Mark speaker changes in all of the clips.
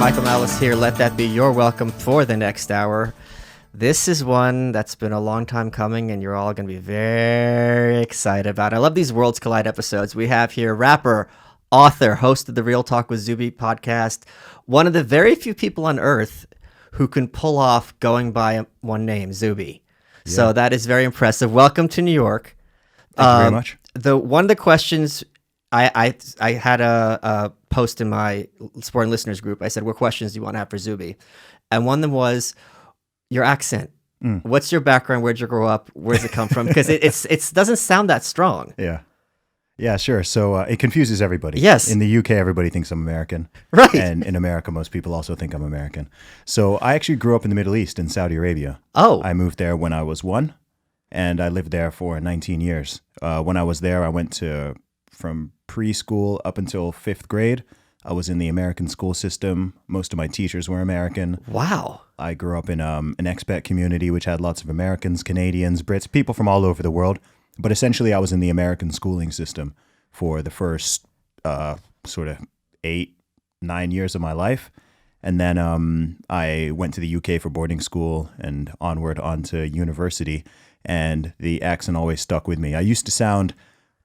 Speaker 1: Michael Malice here. Let that be your welcome for the next hour. This is one that's been a long time coming, and you're all going to be very excited about. I love these Worlds Collide episodes. We have here rapper, author, host of the Real Talk with Zuby podcast, one of the very few people on earth who can pull off going by one name, Zuby. Yeah. So that is very impressive. Welcome to New York.
Speaker 2: Thank you very much.
Speaker 1: One of the questions I had a post in my Sport and Listeners group. I said, what questions do you want to have for Zuby? And one of them was your accent. What's your background? Where'd you grow up? Where does it come from? Because it doesn't sound that strong.
Speaker 2: Yeah, sure. So it confuses everybody.
Speaker 1: Yes.
Speaker 2: In the UK, everybody thinks I'm American.
Speaker 1: Right.
Speaker 2: And in America, most people also think I'm American. So I actually grew up in the Middle East in Saudi Arabia.
Speaker 1: Oh.
Speaker 2: I moved there when I was 1, and I lived there for 19 years. When I was there, I went from preschool up until 5th grade. I was in the American school system. Most of my teachers were American.
Speaker 1: Wow.
Speaker 2: I grew up in an expat community, which had lots of Americans, Canadians, Brits, people from all over the world. But essentially, I was in the American schooling system for the first sort of 8-9 years of my life. And then I went to the UK for boarding school and onward onto university. And the accent always stuck with me. I used to sound,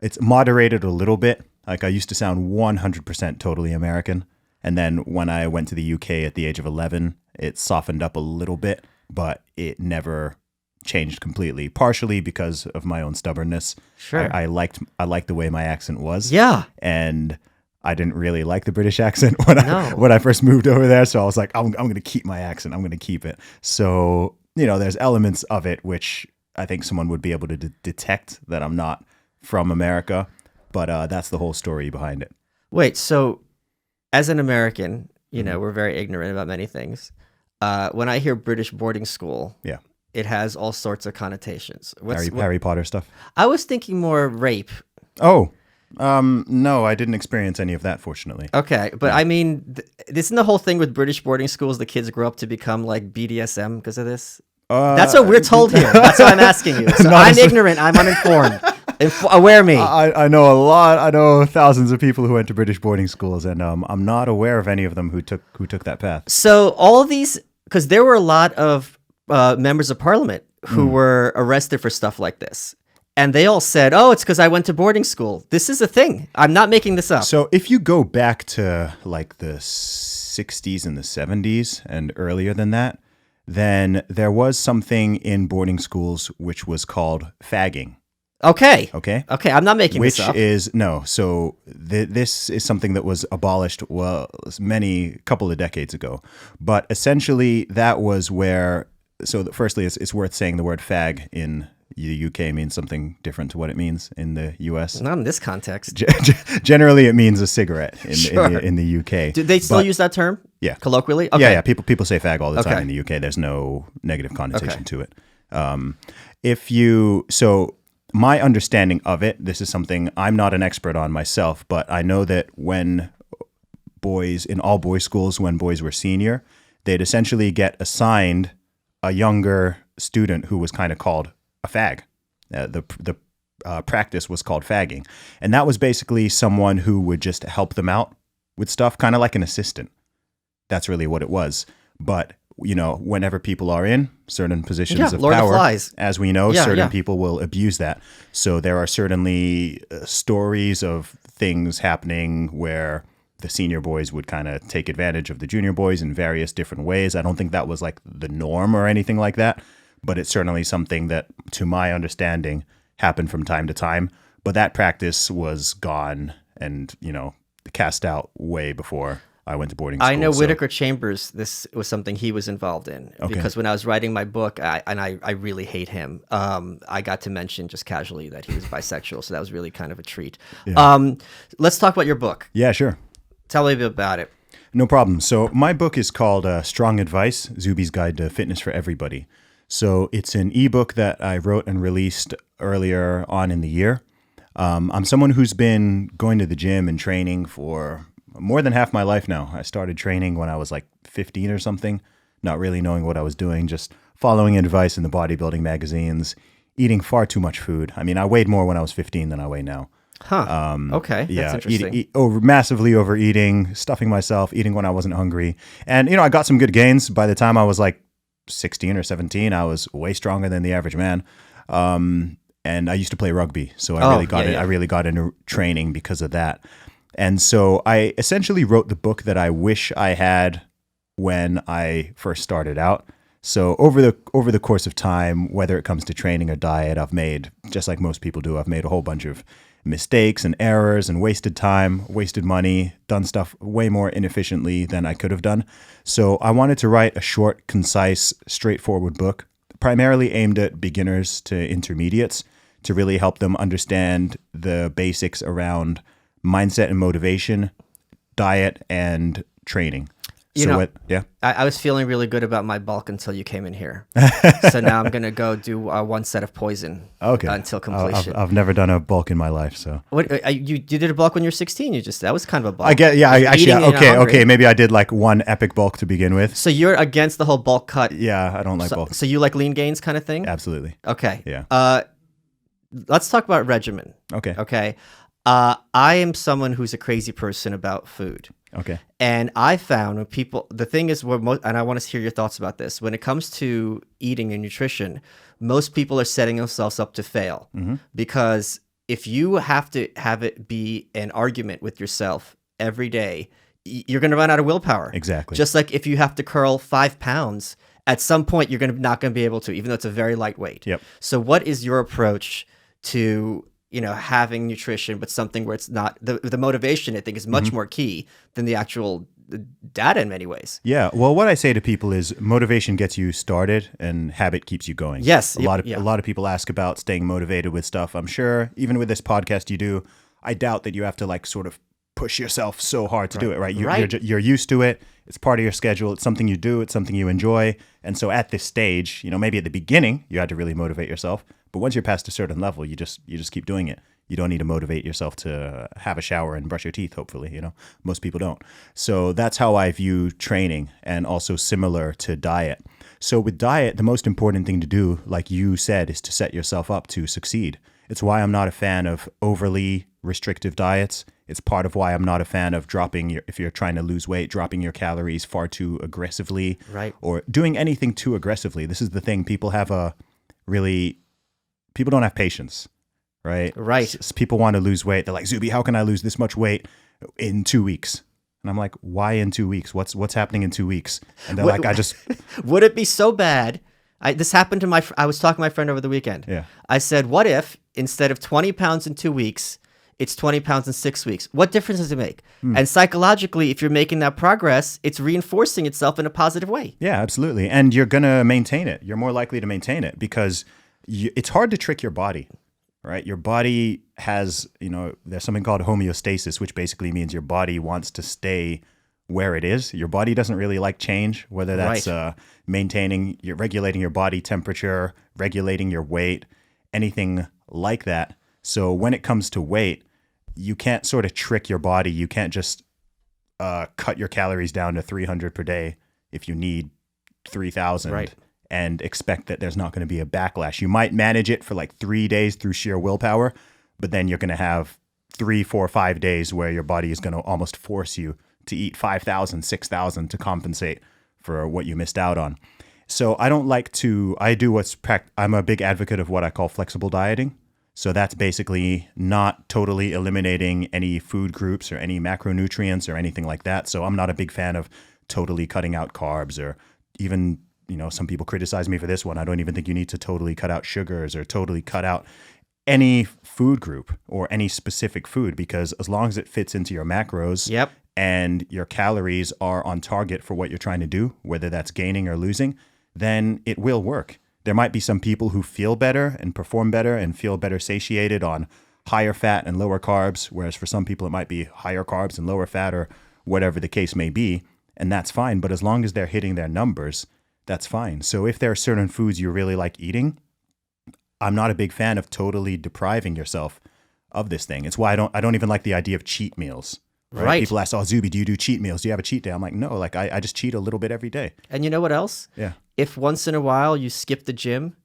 Speaker 2: it's moderated a little bit. Like I used to sound 100% totally American. And then when I went to the UK at the age of 11, it softened up a little bit, but it never changed completely, partially because of my own stubbornness.
Speaker 1: Sure.
Speaker 2: I liked the way my accent was.
Speaker 1: Yeah.
Speaker 2: And I didn't really like the British accent when I first moved over there. So I was like, I'm going to keep my accent. I'm going to keep it. So, there's elements of it which I think someone would be able to detect that I'm not from America. But that's the whole story behind it.
Speaker 1: Wait, so as an American, we're very ignorant about many things. When I hear British boarding school,
Speaker 2: yeah,
Speaker 1: it has all sorts of connotations.
Speaker 2: Harry Potter stuff?
Speaker 1: I was thinking more rape.
Speaker 2: Oh, no, I didn't experience any of that, fortunately.
Speaker 1: Okay, but yeah. I mean, isn't the whole thing with British boarding schools, the kids grow up to become like BDSM because of this? That's what we're told here. That's what I'm asking you. So I'm ignorant. I'm uninformed. Aware me.
Speaker 2: I know a lot. I know thousands of people who went to British boarding schools, and I'm not aware of any of them who took that path.
Speaker 1: So all of these, because there were a lot of members of parliament who were arrested for stuff like this. And they all said, oh, it's because I went to boarding school. This is a thing. I'm not making this up.
Speaker 2: So if you go back to like the 60s and the 70s and earlier than that, then there was something in boarding schools which was called fagging.
Speaker 1: Okay. I'm not making
Speaker 2: this
Speaker 1: up.
Speaker 2: So this is something that was abolished, couple of decades ago. But essentially that was where, firstly, it's worth saying the word fag in the UK means something different to what it means in the US.
Speaker 1: Not in this context.
Speaker 2: Generally, it means a cigarette
Speaker 1: Sure.
Speaker 2: in the UK.
Speaker 1: Do they still use that term?
Speaker 2: Yeah.
Speaker 1: Colloquially? Okay.
Speaker 2: Yeah. People say fag all the time in the UK. There's no negative connotation to it. My understanding of it, this is something I'm not an expert on myself, but I know that when in all boys schools, when boys were senior, they'd essentially get assigned a younger student who was kind of called a fag. The practice was called fagging. And that was basically someone who would just help them out with stuff, kind of like an assistant. That's really what it was. But whenever people are in certain positions of
Speaker 1: Lord
Speaker 2: power,
Speaker 1: of
Speaker 2: as we know, certain people will abuse that. So there are certainly stories of things happening where the senior boys would kind of take advantage of the junior boys in various different ways. I don't think that was like the norm or anything like that, but it's certainly something that, to my understanding, happened from time to time. But that practice was gone and, cast out way before I went to boarding school.
Speaker 1: I know Whittaker Chambers, this was something he was involved in.
Speaker 2: Okay.
Speaker 1: Because when I was writing my book, I really hate him, I got to mention just casually that he was bisexual, so that was really kind of a treat. Yeah. Let's talk about your book.
Speaker 2: Yeah, sure.
Speaker 1: Tell me a bit about it.
Speaker 2: No problem. So my book is called Strong Advice, Zuby's Guide to Fitness for Everybody. So it's an ebook that I wrote and released earlier on in the year. I'm someone who's been going to the gym and training for more than half my life now. I started training when I was like 15 or something, not really knowing what I was doing, just following advice in the bodybuilding magazines, eating far too much food. I mean, I weighed more when I was 15 than I weigh now.
Speaker 1: Huh. Okay.
Speaker 2: Yeah,
Speaker 1: That's interesting.
Speaker 2: massively overeating, stuffing myself, eating when I wasn't hungry. And, I got some good gains. By the time I was like 16 or 17, I was way stronger than the average man. And I used to play rugby. So I really got into training because of that. And so I essentially wrote the book that I wish I had when I first started out. So over the course of time, whether it comes to training or diet, I've made, just like most people do, I've made a whole bunch of mistakes and errors and wasted time, wasted money, done stuff way more inefficiently than I could have done. So I wanted to write a short, concise, straightforward book, primarily aimed at beginners to intermediates, to really help them understand the basics around mindset and motivation, diet, and training.
Speaker 1: I was feeling really good about my bulk until you came in here. So now I'm going to go do one set of poison until completion.
Speaker 2: I've never done a bulk in my life, so.
Speaker 1: What you did a bulk when you were 16? That was kind of a bulk.
Speaker 2: Okay. Maybe I did like one epic bulk to begin with.
Speaker 1: So you're against the whole bulk cut.
Speaker 2: Yeah, I don't like bulk.
Speaker 1: So you like lean gains kind of thing?
Speaker 2: Absolutely.
Speaker 1: Okay.
Speaker 2: Yeah.
Speaker 1: Let's talk about regimen.
Speaker 2: Okay.
Speaker 1: Okay. I am someone who's a crazy person about food.
Speaker 2: Okay.
Speaker 1: And I found the thing is, and I want to hear your thoughts about this. When it comes to eating and nutrition, most people are setting themselves up to fail because if you have to have it be an argument with yourself every day, you're going to run out of willpower.
Speaker 2: Exactly.
Speaker 1: Just like if you have to curl 5 pounds, at some point you're not going to be able to, even though it's a very lightweight.
Speaker 2: Yep.
Speaker 1: So what is your approach to having nutrition, but something where it's not the motivation, I think, is much more key than the actual data in many ways.
Speaker 2: Yeah. Well, what I say to people is motivation gets you started and habit keeps you going.
Speaker 1: Yes.
Speaker 2: A lot of people ask about staying motivated with stuff. I'm sure even with this podcast you do, I doubt that you have to like sort of push yourself so hard to do it, right? You're used to it. It's part of your schedule. It's something you do. It's something you enjoy. And so at this stage, maybe at the beginning you had to really motivate yourself. But once you're past a certain level, you just keep doing it. You don't need to motivate yourself to have a shower and brush your teeth, hopefully, Most people don't. So that's how I view training, and also similar to diet. So with diet, the most important thing to do, like you said, is to set yourself up to succeed. It's why I'm not a fan of overly restrictive diets. It's part of why I'm not a fan of if you're trying to lose weight, dropping your calories far too aggressively,
Speaker 1: right? Or
Speaker 2: doing anything too aggressively. This is the thing. People don't have patience, right?
Speaker 1: Right.
Speaker 2: People want to lose weight. They're like, Zuby, how can I lose this much weight in 2 weeks? And I'm like, why in 2 weeks? What's happening in 2 weeks? And they're like, I just...
Speaker 1: Would it be so bad? This happened to I was talking to my friend over the weekend.
Speaker 2: Yeah.
Speaker 1: I said, what if instead of 20 pounds in 2 weeks, it's 20 pounds in 6 weeks? What difference does it make? And psychologically, if you're making that progress, it's reinforcing itself in a positive way.
Speaker 2: Yeah, absolutely. And you're going to maintain it. You're more likely to maintain it because it's hard to trick your body, right? Your body has, there's something called homeostasis, which basically means your body wants to stay where it is. Your body doesn't really like change, whether that's regulating your body temperature, regulating your weight, anything like that. So when it comes to weight, you can't sort of trick your body. You can't just cut your calories down to 300 per day if you need 3,000.
Speaker 1: Right.
Speaker 2: And expect that there's not going to be a backlash. You might manage it for like 3 days through sheer willpower, but then you're going to have 3, 4, 5 days where your body is going to almost force you to eat 5,000, 6,000 to compensate for what you missed out on. So I'm a big advocate of what I call flexible dieting. So that's basically not totally eliminating any food groups or any macronutrients or anything like that. So I'm not a big fan of totally cutting out carbs, or even some people criticize me for this one. I don't even think you need to totally cut out sugars or totally cut out any food group or any specific food, because as long as it fits into your macros and your calories are on target for what you're trying to do, whether that's gaining or losing, then it will work. There might be some people who feel better and perform better and feel better satiated on higher fat and lower carbs, whereas for some people it might be higher carbs and lower fat, or whatever the case may be, and that's fine. But as long as they're hitting their numbers, that's fine. So if there are certain foods you really like eating, I'm not a big fan of totally depriving yourself of this thing. It's why I don't even like the idea of cheat meals. Right? People ask, Zuby, do you do cheat meals? Do you have a cheat day? I'm like, no, I just cheat a little bit every day.
Speaker 1: And you know what else?
Speaker 2: Yeah.
Speaker 1: If once in a while you skip the gym,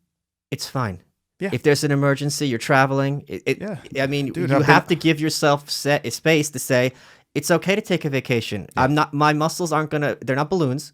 Speaker 1: it's fine.
Speaker 2: Yeah.
Speaker 1: If there's an emergency, you're traveling. I mean,
Speaker 2: Dude,
Speaker 1: you have to give yourself space to say, it's okay to take a vacation. My muscles they're not balloons.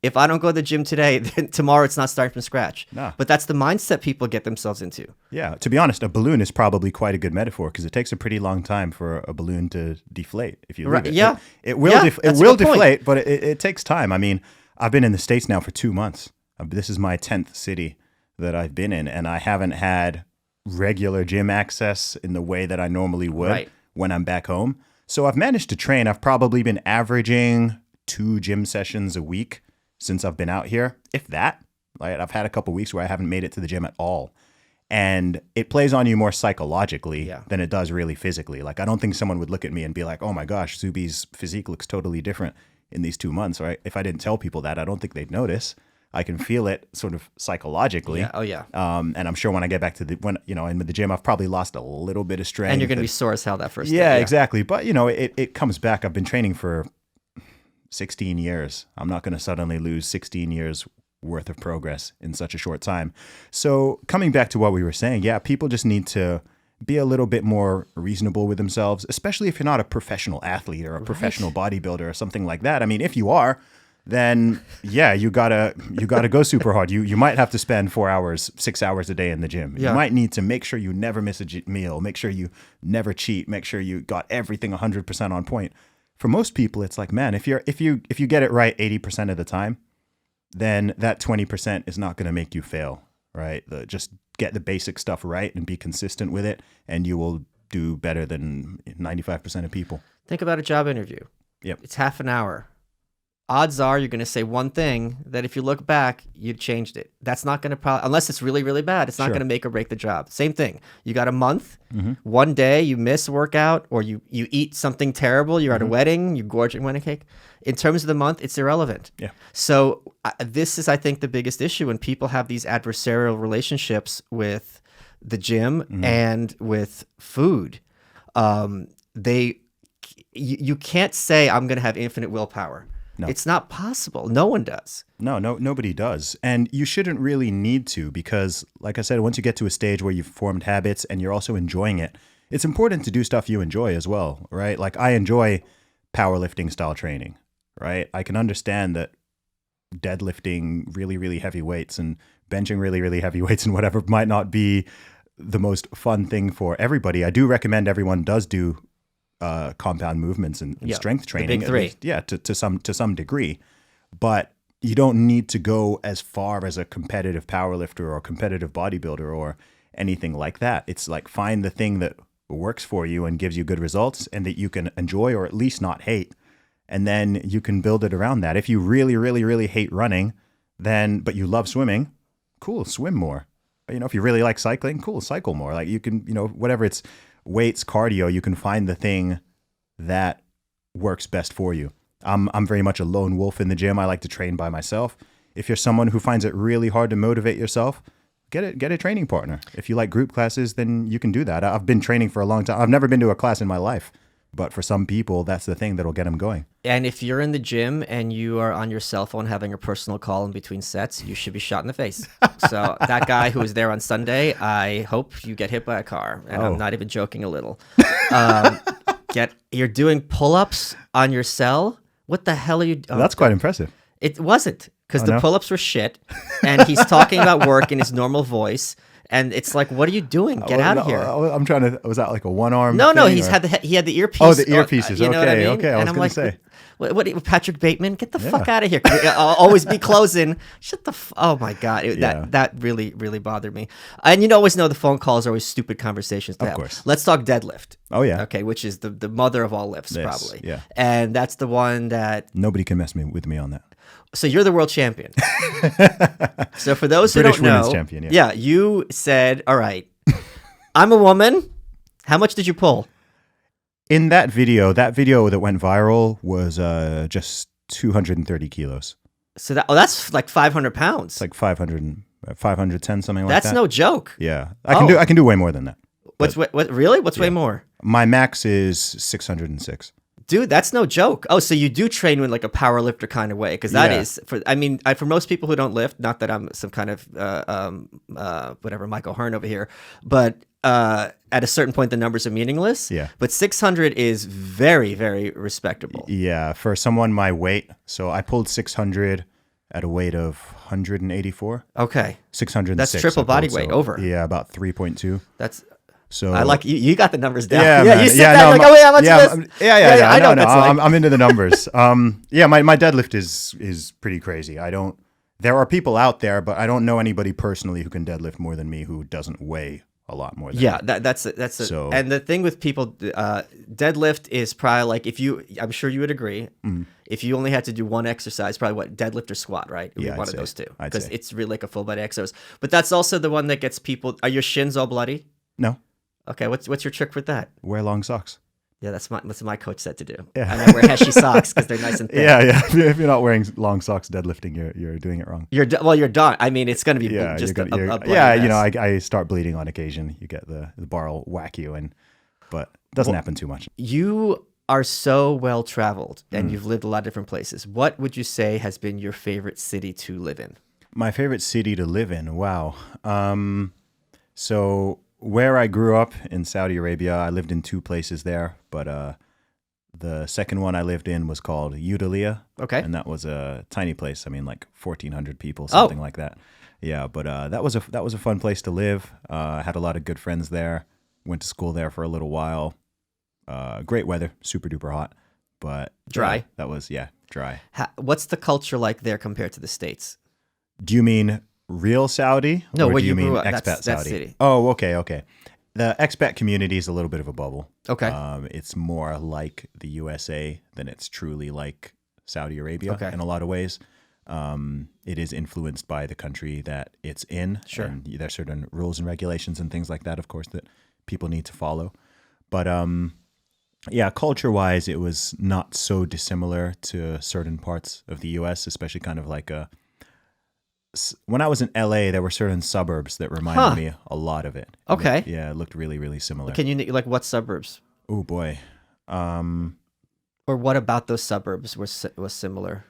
Speaker 1: If I don't go to the gym today, then tomorrow it's not starting from scratch.
Speaker 2: No.
Speaker 1: But that's the mindset people get themselves into.
Speaker 2: Yeah. To be honest, a balloon is probably quite a good metaphor because it takes a pretty long time for a balloon to deflate if you leave it.
Speaker 1: Yeah.
Speaker 2: It will deflate, but it takes time. I mean, I've been in the States now for 2 months. This is my 10th city that I've been in, and I haven't had regular gym access in the way that I normally would when I'm back home. So I've managed to train. I've probably been averaging 2 gym sessions a week since I've been out here, if that. Like, I've had a couple weeks where I haven't made it to the gym at all. And it plays on you more psychologically than it does really physically. Like, I don't think someone would look at me and be like, oh my gosh, Zuby's physique looks totally different in these 2 months, right? If I didn't tell people that, I don't think they'd notice. I can feel it sort of psychologically.
Speaker 1: Yeah. Oh yeah.
Speaker 2: And I'm sure when I get back to in the gym, I've probably lost a little bit of strength.
Speaker 1: And you're going to be sore as hell that first day.
Speaker 2: Yeah, exactly. But it comes back. I've been training for 16 years. I'm not going to suddenly lose 16 years worth of progress in such a short time. So coming back to what we were saying, people just need to be a little bit more reasonable with themselves, especially if you're not a professional athlete or a professional bodybuilder or something like that. I mean, if you are, then you gotta go super hard. You might have to spend 4 hours, 6 hours a day in the gym. You might need to make sure you never miss a meal, make sure you never cheat, make sure you got everything 100% on point. For most people, it's like, man, if you get it right 80% of the time, then that 20% is not going to make you fail, right? Just get the basic stuff right and be consistent with it, and you will do better than 95% of people.
Speaker 1: Think about a job interview.
Speaker 2: Yep.
Speaker 1: It's half an hour. Odds are you're going to say one thing that if you look back, you'd changed it. That's not going to unless it's really, really bad, it's not going to make or break the job. Same thing. You got a month, one day you miss a workout or you eat something terrible, you're at a wedding, you gorge a wedding cake. In terms of the month, it's irrelevant. Yeah. So this is, I think, the biggest issue when people have these adversarial relationships with the gym and with food. You can't say, I'm going to have infinite willpower. No. It's not possible. No one does.
Speaker 2: No, nobody does. And you shouldn't really need to because, like I said, once you get to a stage where you've formed habits and you're also enjoying it, it's important to do stuff you enjoy as well, right? Like I enjoy powerlifting style training, right? I can understand that deadlifting really, really heavy weights and benching really, really heavy weights and whatever might not be the most fun thing for everybody. I do recommend everyone does do compound movements and strength training,
Speaker 1: the big three.
Speaker 2: To some degree, but you don't need to go as far as a competitive powerlifter or a competitive bodybuilder or anything like that. It's like find the thing that works for you and gives you good results and that you can enjoy or at least not hate, and then you can build it around that. If you really, really, really hate running, but you love swimming, cool, swim more. If you really like cycling, cool, cycle more. Like you can, whatever it's weights, cardio, you can find the thing that works best for you. I'm very much a lone wolf in the gym. I like to train by myself. If you're someone who finds it really hard to motivate yourself, get a training partner. If you like group classes, then you can do that. I've been training for a long time. I've never been to a class in my life, but for some people, that's the thing that'll get them going.
Speaker 1: And if you're in the gym and you are on your cell phone having a personal call in between sets, you should be shot in the face. So that guy who was there on Sunday, I hope you get hit by a car. And I'm not even joking a little. You're doing pull-ups on your cell? What the hell are you doing?
Speaker 2: That's quite impressive.
Speaker 1: It wasn't, because the pull-ups were shit. And he's talking about work in his normal voice. And it's like, what are you doing? Get out of here.
Speaker 2: I'm trying to, was that like a one-arm
Speaker 1: No,
Speaker 2: thing,
Speaker 1: he had the earpiece.
Speaker 2: Oh, the earpieces.
Speaker 1: You know what I mean?
Speaker 2: Okay. I was going to say.
Speaker 1: What, Patrick Bateman? Get the fuck out of here. I'll always be closing. Shut the oh my God. That really, really bothered me. And you always know the phone calls are always stupid conversations to have. Of course. Let's talk deadlift.
Speaker 2: Oh, yeah.
Speaker 1: Okay, which is the mother of all lifts, probably.
Speaker 2: Yeah.
Speaker 1: And that's the one that...
Speaker 2: Nobody can mess with me on that.
Speaker 1: So you're the world champion. So for those who
Speaker 2: British
Speaker 1: don't know,
Speaker 2: women's champion, yeah,
Speaker 1: you said, all right, I'm a woman. How much did you pull?
Speaker 2: In that video that went viral was just 230 kilos.
Speaker 1: So that's like 500 pounds.
Speaker 2: It's like 510, something like that.
Speaker 1: That's no joke.
Speaker 2: Yeah. I can do way more than that.
Speaker 1: What's way more?
Speaker 2: My max is 606.
Speaker 1: Dude, that's no joke. Oh, so you do train in like a power lifter kind of way, because that
Speaker 2: Yeah.
Speaker 1: is for. I mean, for most people who don't lift, not that I'm some kind of whatever Michael Hearn over here, but at a certain point the numbers are meaningless.
Speaker 2: Yeah.
Speaker 1: But 600 is very, very respectable.
Speaker 2: Yeah, for someone my weight. So I pulled 600 at a weight of 184.
Speaker 1: Okay,
Speaker 2: 606.
Speaker 1: that's triple
Speaker 2: I
Speaker 1: body
Speaker 2: pulled,
Speaker 1: weight
Speaker 2: so,
Speaker 1: over.
Speaker 2: Yeah, about 3.2.
Speaker 1: That's.
Speaker 2: So
Speaker 1: I like you. You got the numbers down.
Speaker 2: Yeah,
Speaker 1: Yeah,
Speaker 2: man.
Speaker 1: you sit
Speaker 2: Yeah,
Speaker 1: there
Speaker 2: no,
Speaker 1: like, oh wait, how much
Speaker 2: yeah,
Speaker 1: is this?
Speaker 2: yeah.
Speaker 1: I know what
Speaker 2: no,
Speaker 1: that's like.
Speaker 2: I'm into the numbers. Yeah, my deadlift is pretty crazy. There are people out there, but I don't know anybody personally who can deadlift more than me who doesn't weigh a lot more than
Speaker 1: Yeah,
Speaker 2: me.
Speaker 1: that's
Speaker 2: So-
Speaker 1: and the thing with people, deadlift is probably like I'm sure you would agree. If you only had to do one exercise, probably what, deadlift or squat, right? It would be
Speaker 2: Yeah, I'd
Speaker 1: one
Speaker 2: say.
Speaker 1: of those two,
Speaker 2: I'd
Speaker 1: because
Speaker 2: say.
Speaker 1: it's really like a full body exercise. But that's also the one that gets people. Are your shins all bloody?
Speaker 2: No,
Speaker 1: Okay, what's your trick with that?
Speaker 2: wear long socks.
Speaker 1: Yeah, that's my coach said to do.
Speaker 2: Yeah.
Speaker 1: And I wear heshy socks because they're nice and thin.
Speaker 2: Yeah. If you're not wearing long socks deadlifting, you're doing it wrong.
Speaker 1: You're done. I mean, it's going to be
Speaker 2: Yeah,
Speaker 1: just
Speaker 2: you're,
Speaker 1: a bloody
Speaker 2: yeah. You
Speaker 1: mess.
Speaker 2: know, I start bleeding on occasion. You get the bar will whack you, but it doesn't happen too much.
Speaker 1: You are so well traveled
Speaker 2: Mm.
Speaker 1: and you've lived a lot of different places. What would you say has been your favorite city to live in?
Speaker 2: My favorite city to live in. Wow. So where I grew up in Saudi Arabia, I lived in two places there, but the second one I lived in was called Udaliya.
Speaker 1: Okay.
Speaker 2: And that was a tiny place. I mean, like 1,400 people,
Speaker 1: Oh.
Speaker 2: something like that. Yeah, but that was a fun place to live. I had a lot of good friends there. Went to school there for a little while. Great weather, super duper hot, but
Speaker 1: Dry.
Speaker 2: yeah, that was dry.
Speaker 1: What's the culture like there compared to the States?
Speaker 2: Do you mean real Saudi?
Speaker 1: No,
Speaker 2: or
Speaker 1: where
Speaker 2: do you
Speaker 1: you
Speaker 2: mean
Speaker 1: grew up.
Speaker 2: expat
Speaker 1: That's
Speaker 2: Saudi?
Speaker 1: city.
Speaker 2: Oh, okay. The expat community is a little bit of a bubble.
Speaker 1: Okay.
Speaker 2: It's more like the USA than it's truly like Saudi Arabia
Speaker 1: Okay.
Speaker 2: in a lot of ways. It is influenced by the country that it's in.
Speaker 1: Sure.
Speaker 2: And there's certain rules and regulations and things like that, of course, that people need to follow. But yeah, culture-wise, it was not so dissimilar to certain parts of the U.S., especially kind of like when I was in L.A., there were certain suburbs that reminded me a lot of it.
Speaker 1: Okay.
Speaker 2: Yeah, it looked really, really similar.
Speaker 1: Can you like what suburbs?
Speaker 2: Oh boy.
Speaker 1: Or what about those suburbs was similar?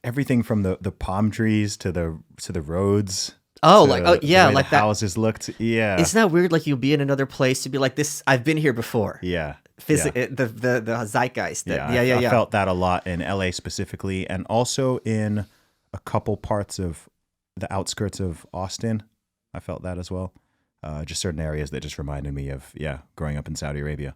Speaker 2: Everything from the palm trees to the roads.
Speaker 1: Oh,
Speaker 2: to
Speaker 1: like yeah,
Speaker 2: the way
Speaker 1: like
Speaker 2: the
Speaker 1: that.
Speaker 2: houses looked. Yeah.
Speaker 1: Isn't that weird? Like you'll be in another place, you'd be like, "This, I've been here before."
Speaker 2: Yeah.
Speaker 1: The zeitgeist.
Speaker 2: I felt that a lot in LA specifically, and also in a couple parts of the outskirts of Austin. I felt that as well. Just certain areas that just reminded me of growing up in Saudi Arabia.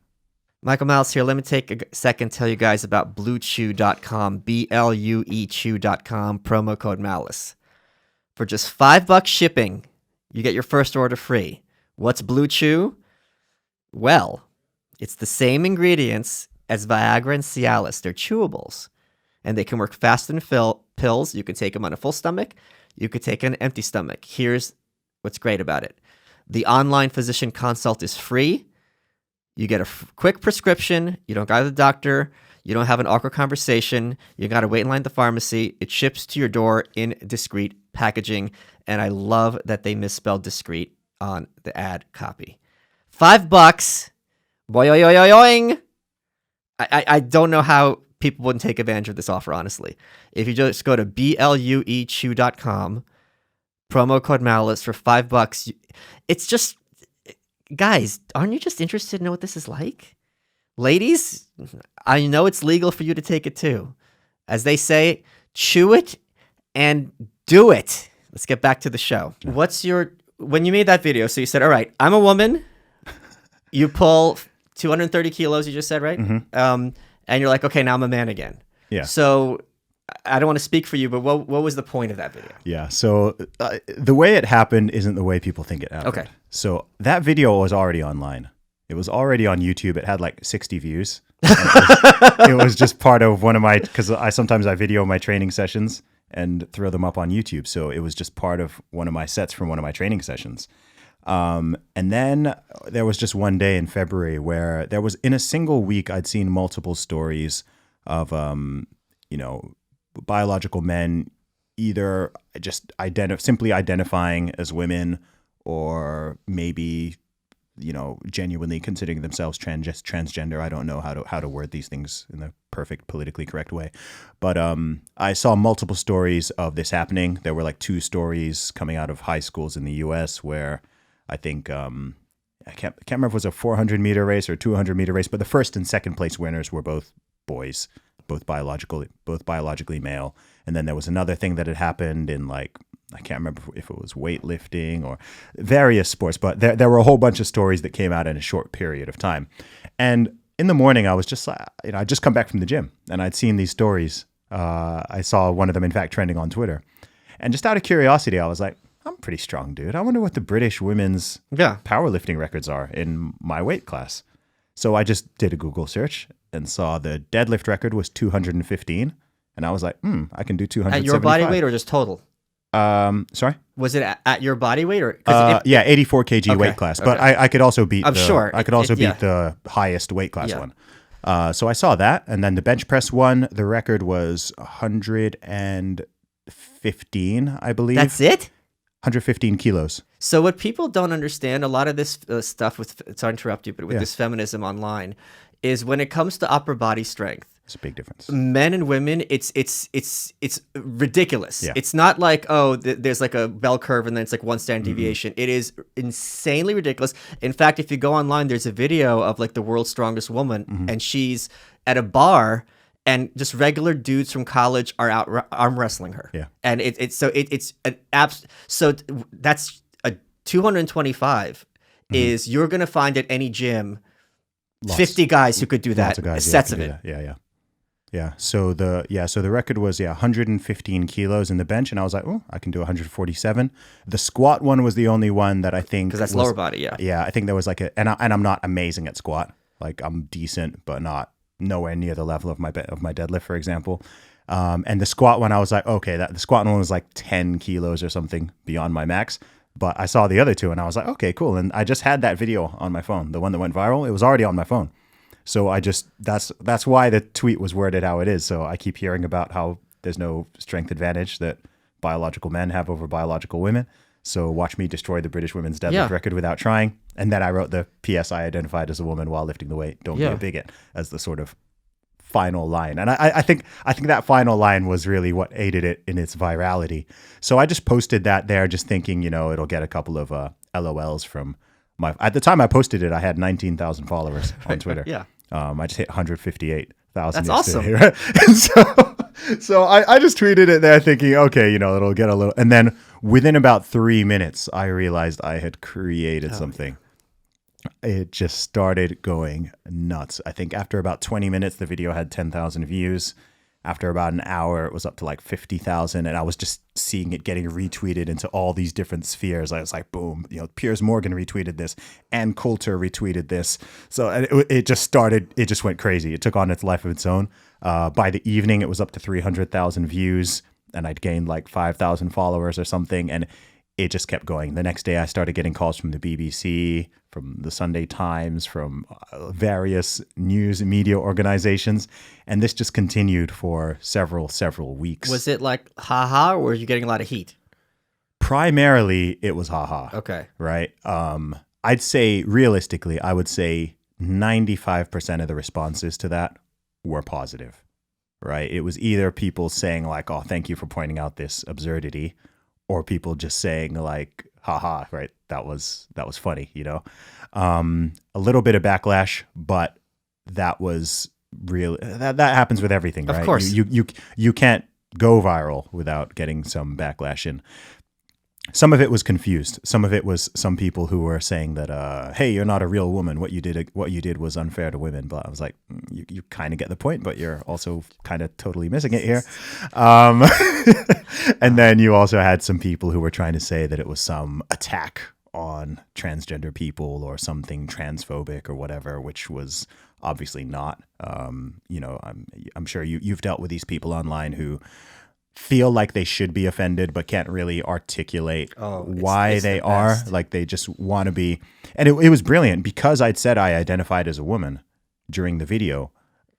Speaker 1: Michael Malice here. Let me take a second to tell you guys about BlueChew.com, BLUEChew.com, promo code Malice. For just $5 shipping, you get your first order free. What's Blue Chew? Well, it's the same ingredients as Viagra and Cialis. They're chewables, and they can work faster than pills. You can take them on a full stomach. You could take an empty stomach. Here's what's great about it. The online physician consult is free. You get a quick prescription. You don't go to the doctor. You don't have an awkward conversation. You got to wait in line at the pharmacy. It ships to your door in discreet packaging. And I love that they misspelled discreet on the ad copy. $5. Boing. I don't know how people wouldn't take advantage of this offer, honestly. If you just go to BLUEChew.com, promo code Malice for $5, it's just... Guys, aren't you just interested to know what this is like? Ladies, I know it's legal for you to take it too. As they say, chew it and do it. Let's get back to the show. When you made that video, so you said, all right, I'm a woman. You pull 230 kilos, you just said, right?
Speaker 2: Mm-hmm.
Speaker 1: And you're like, okay, now I'm a man again.
Speaker 2: Yeah.
Speaker 1: So I don't want to speak for you, but what was the point of that video?
Speaker 2: Yeah. So the way it happened isn't the way people think it happened.
Speaker 1: Okay.
Speaker 2: So that video was already online. It was already on YouTube. It had like 60 views. It was just part of one of my, because I sometimes video my training sessions and throw them up on YouTube. So it was just part of one of my sets from one of my training sessions. And then there was just one day in February where there was, in a single week, I'd seen multiple stories of, biological men either just simply identifying as women, or maybe genuinely considering themselves transgender. I don't know how to word these things in the perfect politically correct way. But I saw multiple stories of this happening. There were like 2 stories coming out of high schools in the US where I think I can't remember if it was a 400-meter race or 200-meter race, but the first and second place winners were both boys, both biologically male. And then there was another thing that had happened in like, I can't remember if it was weightlifting or various sports, but there were a whole bunch of stories that came out in a short period of time. And in the morning, I was just like, I'd just come back from the gym and I'd seen these stories. I saw one of them, in fact, trending on Twitter. And just out of curiosity, I was like, I'm pretty strong, dude. I wonder what the British women's powerlifting records are in my weight class. So I just did a Google search and saw the deadlift record was 215. And I was like, I can do 275.
Speaker 1: At your body weight or just total?
Speaker 2: Sorry?
Speaker 1: Was it at your body weight or?
Speaker 2: 84 kg weight class. But I could also beat the highest weight class one. So I saw that. And then the bench press one, the record was 115, I believe.
Speaker 1: That's it?
Speaker 2: 115 kilos.
Speaker 1: So what people don't understand, a lot of this stuff with, sorry to interrupt you, but with this feminism online, is when it comes to upper body strength,
Speaker 2: it's a big difference.
Speaker 1: Men and women, it's ridiculous.
Speaker 2: Yeah.
Speaker 1: It's not like, there's like a bell curve and then it's like one standard deviation. It is insanely ridiculous. In fact, if you go online, there's a video of like the world's strongest woman, and she's at a bar, and just regular dudes from college are out arm wrestling her.
Speaker 2: Yeah.
Speaker 1: And so that's a 225 is you're going to find at any gym 50 guys who could do that. Sets of it.
Speaker 2: Yeah. So the record was 115 kilos in the bench, and I was like, oh, I can do 147. The squat one was the only one that I think,
Speaker 1: because that's lower body. Yeah.
Speaker 2: Yeah. I think there was like and I'm not amazing at squat. Like I'm decent, but not nowhere near the level of my deadlift, for example. And the squat one, I was like, okay, the squat one was like 10 kilos or something beyond my max. But I saw the other two and I was like, okay, cool. And I just had that video on my phone, the one that went viral. It was already on my phone. So that's why the tweet was worded how it is. So I keep hearing about how there's no strength advantage that biological men have over biological women. So watch me destroy the British women's deadlift record without trying. And then I wrote the PS I identified as a woman while lifting the weight. Don't be a bigot, as the sort of final line. And I think that final line was really what aided it in its virality. So I just posted that there, just thinking, it'll get a couple of LOLs from at the time I posted it, I had 19,000 followers on Twitter.
Speaker 1: Yeah.
Speaker 2: I just hit 158,000.
Speaker 1: That's awesome.
Speaker 2: Right? And so I just tweeted it there thinking, okay, it'll get a little, and then within about 3 minutes, I realized I had created something. It just started going nuts. I think after about 20 minutes, the video had 10,000 views. After about an hour, it was up to like 50,000. And I was just seeing it getting retweeted into all these different spheres. I was like, boom, Piers Morgan retweeted this and Coulter retweeted this. So it just went crazy. It took on its life of its own. By the evening, it was up to 300,000 views and I'd gained like 5,000 followers or something. And it just kept going. The next day, I started getting calls from the BBC, from the Sunday Times, from various news and media organizations. And this just continued for several weeks.
Speaker 1: Was it like haha, or were you getting a lot of heat?
Speaker 2: Primarily, it was haha.
Speaker 1: Okay.
Speaker 2: Right? I'd say, realistically, I would say 95% of the responses to that were positive. Right? It was either people saying like, oh, thank you for pointing out this absurdity, or people just saying like, haha, right? That was funny, a little bit of backlash, but that was real. That happens with everything, right?
Speaker 1: Of course.
Speaker 2: You can't go viral without getting some backlash. And some of it was confused. Some of it was some people who were saying that, hey, you're not a real woman. What you did was unfair to women. But I was like, you kind of get the point, but you're also kind of totally missing it here. And then you also had some people who were trying to say that it was some attack on transgender people or something transphobic or whatever, which was obviously not. I'm sure you've dealt with these people online who feel like they should be offended but can't really articulate why they are. Like they just want to be. And it was brilliant because I'd said I identified as a woman during the video.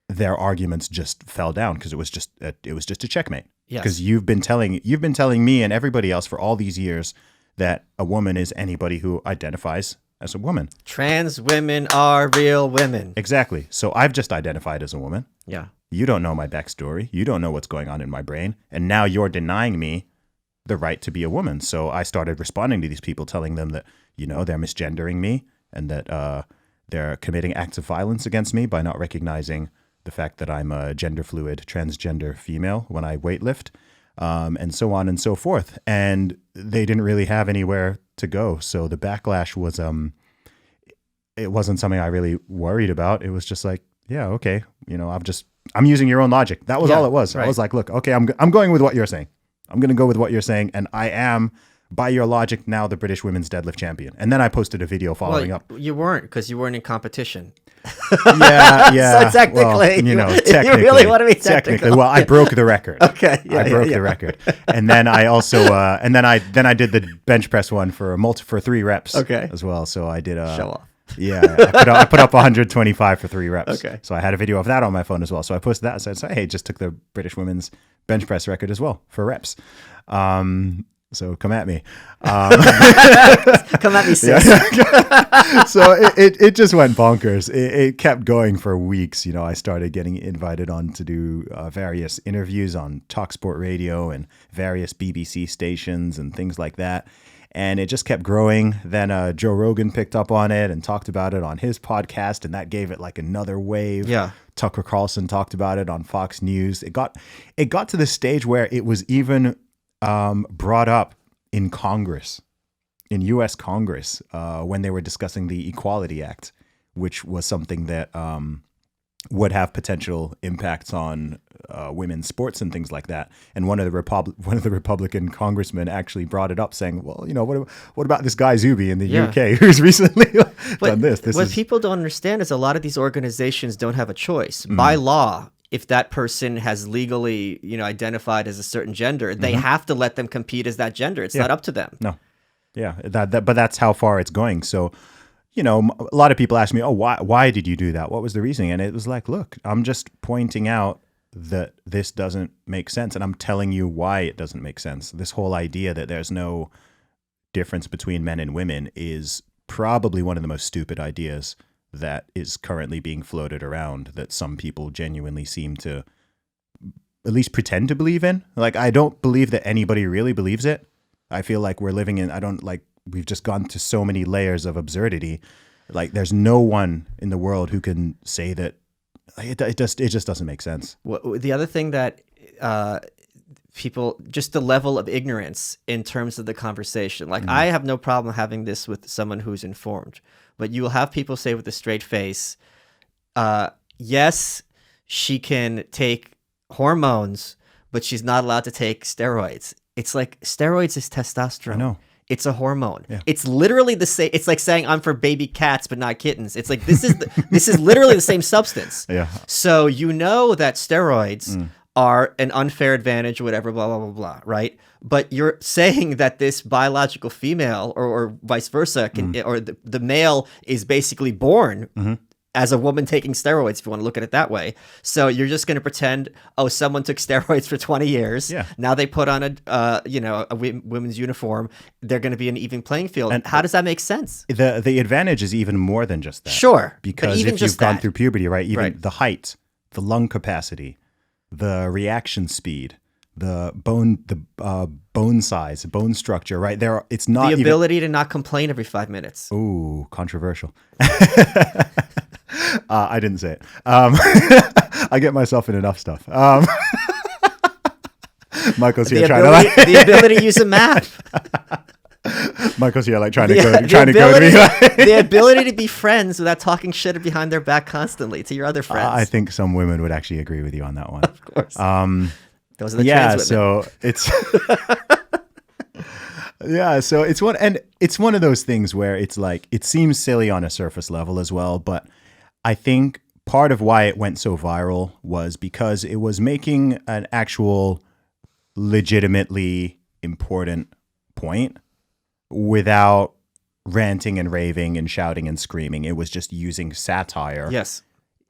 Speaker 2: Their arguments just fell down because it was just a checkmate.
Speaker 1: Yes.
Speaker 2: Because you've been telling me and everybody else for all these years that a woman is anybody who identifies as a woman.
Speaker 1: Trans women are real women.
Speaker 2: Exactly. So I've just identified as a woman.
Speaker 1: Yeah.
Speaker 2: You don't know my backstory. You don't know what's going on in my brain. And now you're denying me the right to be a woman. So I started responding to these people, telling them that, they're misgendering me and that they're committing acts of violence against me by not recognizing the fact that I'm a gender fluid, transgender female when I weightlift, and so on and so forth. And they didn't really have anywhere to go. So the backlash was, it wasn't something I really worried about. It was just like, yeah, okay. I'm using your own logic. That was all it was. Right. I was like, look, okay, I'm going with what you're saying. I'm going to go with what you're saying. And I am, by your logic, now the British women's deadlift champion. And then I posted a video following up.
Speaker 1: You weren't, because you weren't in competition.
Speaker 2: Yeah.
Speaker 1: So technically,
Speaker 2: technically,
Speaker 1: you really want to be technically.
Speaker 2: Well, I broke the record.
Speaker 1: Okay. Yeah,
Speaker 2: I broke the record. And then I also, and then I did the bench press one for 3 reps.
Speaker 1: Okay.
Speaker 2: As well. So I did
Speaker 1: show off.
Speaker 2: Yeah, I put up 125 for 3 reps.
Speaker 1: Okay.
Speaker 2: So I had a video of that on my phone as well. So I posted that and said, hey, just took the British women's bench press record as well for reps. So come at me.
Speaker 1: Come at me, sis.
Speaker 2: So it just went bonkers. It kept going for weeks. I started getting invited on to do various interviews on TalkSport Radio and various BBC stations and things like that. And it just kept growing. Then Joe Rogan picked up on it and talked about it on his podcast, and that gave it like another wave.
Speaker 1: Yeah.
Speaker 2: Tucker Carlson talked about it on Fox News. It got to the stage where it was even brought up in Congress, in U.S. Congress, when they were discussing the Equality Act, which was something that would have potential impacts on women's sports and things like that. And one of the Republican congressmen actually brought it up, saying, "Well, what about this guy Zuby in the UK who's recently done this?"
Speaker 1: What people don't understand is a lot of these organizations don't have a choice by law. If that person has legally, identified as a certain gender, they have to let them compete as that gender. It's not up to them.
Speaker 2: No, yeah, but that's how far it's going. So. A lot of people ask me, oh, why did you do that? What was the reasoning? And it was like, look, I'm just pointing out that this doesn't make sense. And I'm telling you why it doesn't make sense. This whole idea that there's no difference between men and women is probably one of the most stupid ideas that is currently being floated around, that some people genuinely seem to at least pretend to believe in. Like, I don't believe that anybody really believes it. I feel like we're living in, we've just gone to so many layers of absurdity. Like, there's no one in the world who can say that. It just doesn't make sense.
Speaker 1: Well, the other thing that people, just the level of ignorance in terms of the conversation. Like, I have no problem having this with someone who's informed, but you will have people say with a straight face, yes, she can take hormones, but she's not allowed to take steroids. It's like, steroids is testosterone.
Speaker 2: I know.
Speaker 1: It's a hormone.
Speaker 2: Yeah.
Speaker 1: It's literally the same. It's like saying I'm for baby cats but not kittens. It's like this is literally the same substance.
Speaker 2: Yeah.
Speaker 1: So that steroids are an unfair advantage or whatever, blah, blah, blah, blah, right? But you're saying that this biological female or vice versa or the male is basically born as a woman taking steroids, if you want to look at it that way. So you're just going to pretend, someone took steroids for 20 years.
Speaker 2: Yeah.
Speaker 1: Now they put on a women's uniform. They're going to be an even playing field. And how does that make sense?
Speaker 2: The advantage is even more than just that.
Speaker 1: Sure.
Speaker 2: Because
Speaker 1: even
Speaker 2: if you've gone through puberty, right, even the height, the lung capacity, the reaction speed, the bone size, bone structure, right? It's not
Speaker 1: the ability to not complain every 5 minutes.
Speaker 2: Ooh, controversial. I didn't say it. I get myself in enough stuff. Michael's here
Speaker 1: the ability to use a map.
Speaker 2: Michael's here trying to go to me.
Speaker 1: The ability to be friends without talking shit behind their back constantly to your other friends.
Speaker 2: I think some women would actually agree with you on that one.
Speaker 1: Of course. Those are the trans women.
Speaker 2: So it's so it's one of those things where it's like, it seems silly on a surface level as well, but I think part of why it went so viral was because it was making an actual legitimately important point without ranting and raving and shouting and screaming. It was just using satire
Speaker 1: yes.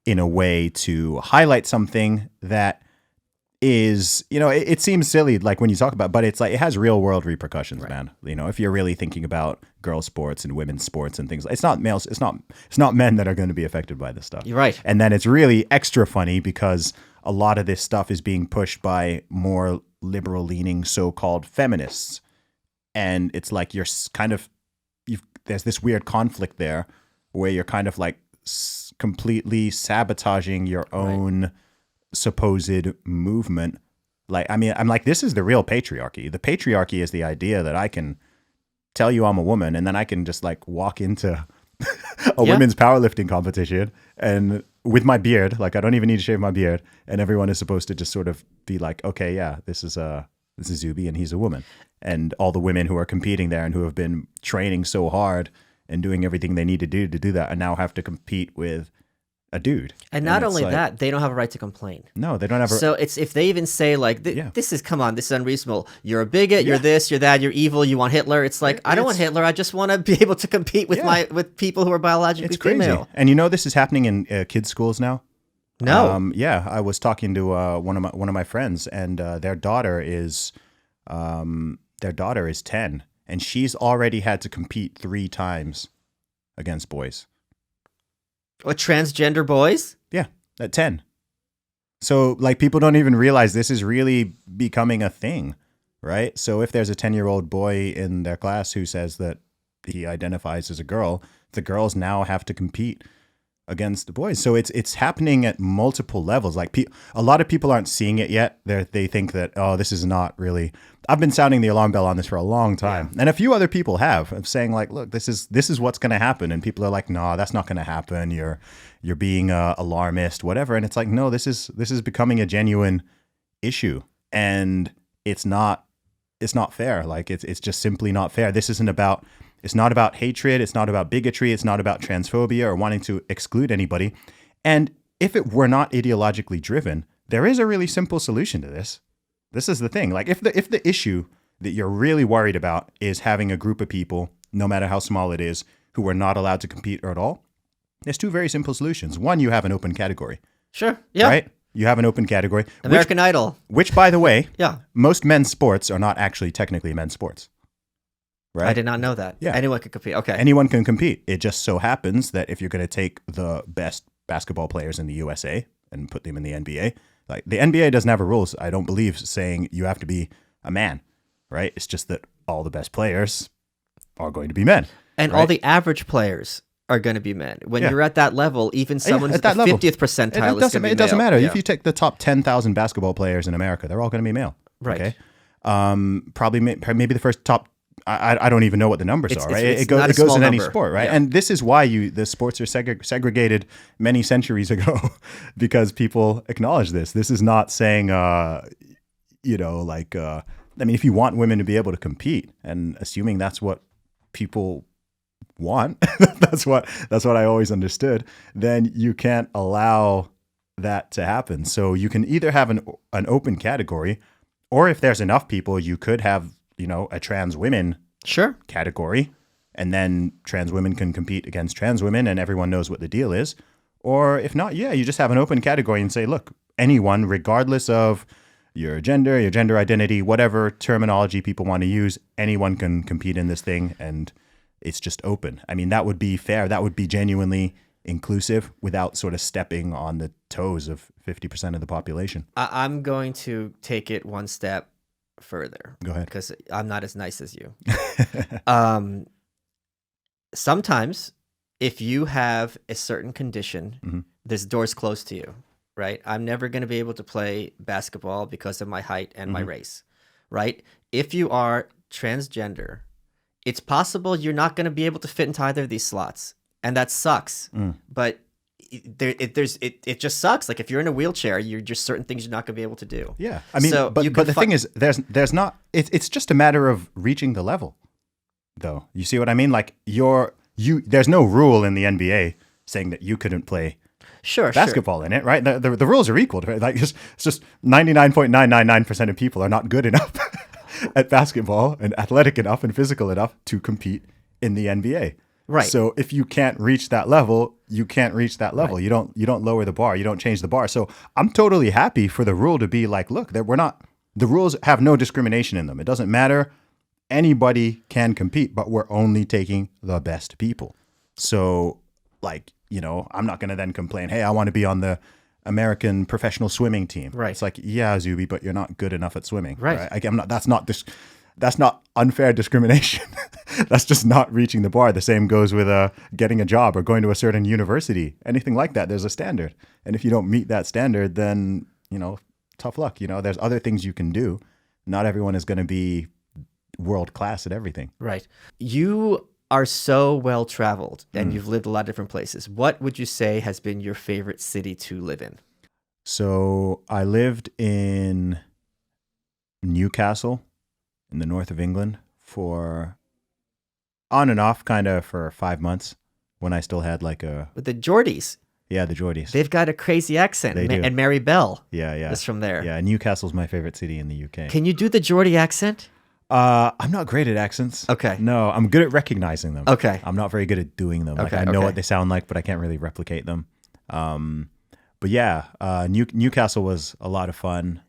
Speaker 2: in a way to highlight something that is, it seems silly, like when you talk about, but it's like, it has real world repercussions, man. If you're really thinking about girl sports and women's sports and things, it's not males, it's not men that are going to be affected by this stuff.
Speaker 1: You're right.
Speaker 2: And then it's really extra funny because a lot of this stuff is being pushed by more liberal leaning so-called feminists. And it's like there's this weird conflict there where you're kind of like completely sabotaging your own supposed movement. Like, I mean, I'm like, this is the real patriarchy. The patriarchy is the idea that I can tell you I'm a woman and then I can just like walk into a women's powerlifting competition and with my beard, like I don't even need to shave my beard, and everyone is supposed to just sort of be like, okay, yeah, this is Zuby and he's a woman. And all the women who are competing there and who have been training so hard and doing everything they need to do that and now have to compete with a dude.
Speaker 1: And not only that, they don't have a right to complain.
Speaker 2: No, they don't have
Speaker 1: So it's if they even say like, this is unreasonable. You're a bigot, you're this, you're that, you're evil, you want Hitler. It's like, I don't want Hitler. I just want to be able to compete with with people who are biologically female.
Speaker 2: And this is happening in kids' schools now?
Speaker 1: No.
Speaker 2: I was talking to one of my friends, and their daughter is 10, and she's already had to compete 3 times against boys.
Speaker 1: What, transgender boys?
Speaker 2: Yeah, at 10. So, like, people don't even realize this is really becoming a thing, right? So if there's a 10-year-old boy in their class who says that he identifies as a girl, the girls now have to compete against the boys. So it's happening at multiple levels. Like a lot of people aren't seeing it yet. They think that, oh, this is not really. I've been sounding the alarm bell on this for a long time, and a few other people have, of saying like, look, this is what's going to happen, and people are like, no, that's not going to happen. You're being alarmist, whatever. And it's like, no, this is becoming a genuine issue, and it's not fair. Like it's just simply not fair. This isn't about. It's not about hatred. It's not about bigotry. It's not about transphobia or wanting to exclude anybody. And if it were not ideologically driven, there is a really simple solution to this. This is the thing. Like if the issue that you're really worried about is having a group of people, no matter how small it is, who are not allowed to compete at all, there's 2 very simple solutions. One, you have an open category.
Speaker 1: Sure. Yeah.
Speaker 2: Right? You have an open category.
Speaker 1: American Idol.
Speaker 2: Which, by the way,
Speaker 1: yeah,
Speaker 2: most men's sports are not actually technically men's sports. Right?
Speaker 1: I did not know that.
Speaker 2: Yeah.
Speaker 1: Anyone could compete. Okay.
Speaker 2: Anyone can compete. It just so happens that if you're going to take the best basketball players in the USA and put them in the NBA, like the NBA doesn't have a rules, I don't believe, saying you have to be a man, right? It's just that all the best players are going to be men.
Speaker 1: And
Speaker 2: right?
Speaker 1: all the average players are going to be men. When you're at that level, even someone at the 50th percentile is going to be male.
Speaker 2: It doesn't matter. If you take the top 10,000 basketball players in America, they're all going to be male.
Speaker 1: Right.
Speaker 2: Okay? Probably maybe the first top. I don't even know what the numbers are, right? It goes in any sport, right? Yeah. And this is why the sports are segregated many centuries ago, because people acknowledge this. This is not saying, I mean, if you want women to be able to compete, and assuming that's what people want, that's what I always understood, then you can't allow that to happen. So you can either have an open category, or if there's enough people, you could have a trans women category, and then trans women can compete against trans women and everyone knows what the deal is. Or if not, you just have an open category and say, look, anyone, regardless of your gender identity, whatever terminology people want to use, anyone can compete in this thing, and it's just open. I mean, that would be fair. That would be genuinely inclusive without sort of stepping on the toes of 50% of the population.
Speaker 1: I'm going to take it one step further.
Speaker 2: Go ahead.
Speaker 1: Because I'm not as nice as you. Sometimes if you have a certain condition, there's doors closed to you, right? I'm never going to be able to play basketball because of my height and my race, right? If you are transgender, it's possible you're not going to be able to fit into either of these slots. And that sucks. But it just sucks. Like if you're in a wheelchair, you're just certain things you're not going to be able to do.
Speaker 2: Yeah, I mean, so but the thing is, there's not. It's just a matter of reaching the level, though. You see what I mean? Like there's no rule in the NBA saying that you couldn't play basketball in it, right? The rules are equal. Right? Like it's just 99.999% of people are not good enough at basketball and athletic enough and physical enough to compete in the NBA.
Speaker 1: Right.
Speaker 2: So if you can't reach that level, you can't reach that level.
Speaker 1: Right.
Speaker 2: You don't lower the bar. You don't change the bar. So I'm totally happy for the rule to be like, look, that we're not. The rules have no discrimination in them. It doesn't matter. Anybody can compete, but we're only taking the best people. So, like, I'm not going to then complain, hey, I want to be on the American professional swimming team.
Speaker 1: Right.
Speaker 2: It's like, yeah, Zuby, but you're not good enough at swimming.
Speaker 1: Right.
Speaker 2: I'm not. That's not unfair discrimination. That's just not reaching the bar. The same goes with getting a job or going to a certain university. Anything like that, there's a standard. And if you don't meet that standard, then, tough luck. There's other things you can do. Not everyone is going to be world class at everything.
Speaker 1: Right. You are so well traveled and you've lived a lot of different places. What would you say has been your favorite city to live in?
Speaker 2: So I lived in Newcastle in the north of England for on and off kind of for 5 months when I still had like
Speaker 1: With the Geordies.
Speaker 2: Yeah, the Geordies.
Speaker 1: They've got a crazy accent.
Speaker 2: They do.
Speaker 1: And Mary Bell
Speaker 2: Yeah.
Speaker 1: is from there.
Speaker 2: Yeah, Newcastle's my favorite city in the UK.
Speaker 1: Can you do the Geordie accent?
Speaker 2: I'm not great at accents.
Speaker 1: Okay.
Speaker 2: No, I'm good at recognizing them.
Speaker 1: Okay.
Speaker 2: I'm not very good at doing them. Like
Speaker 1: Okay,
Speaker 2: I know
Speaker 1: okay.
Speaker 2: what they sound like, but I can't really replicate them. But yeah, Newcastle was a lot of fun.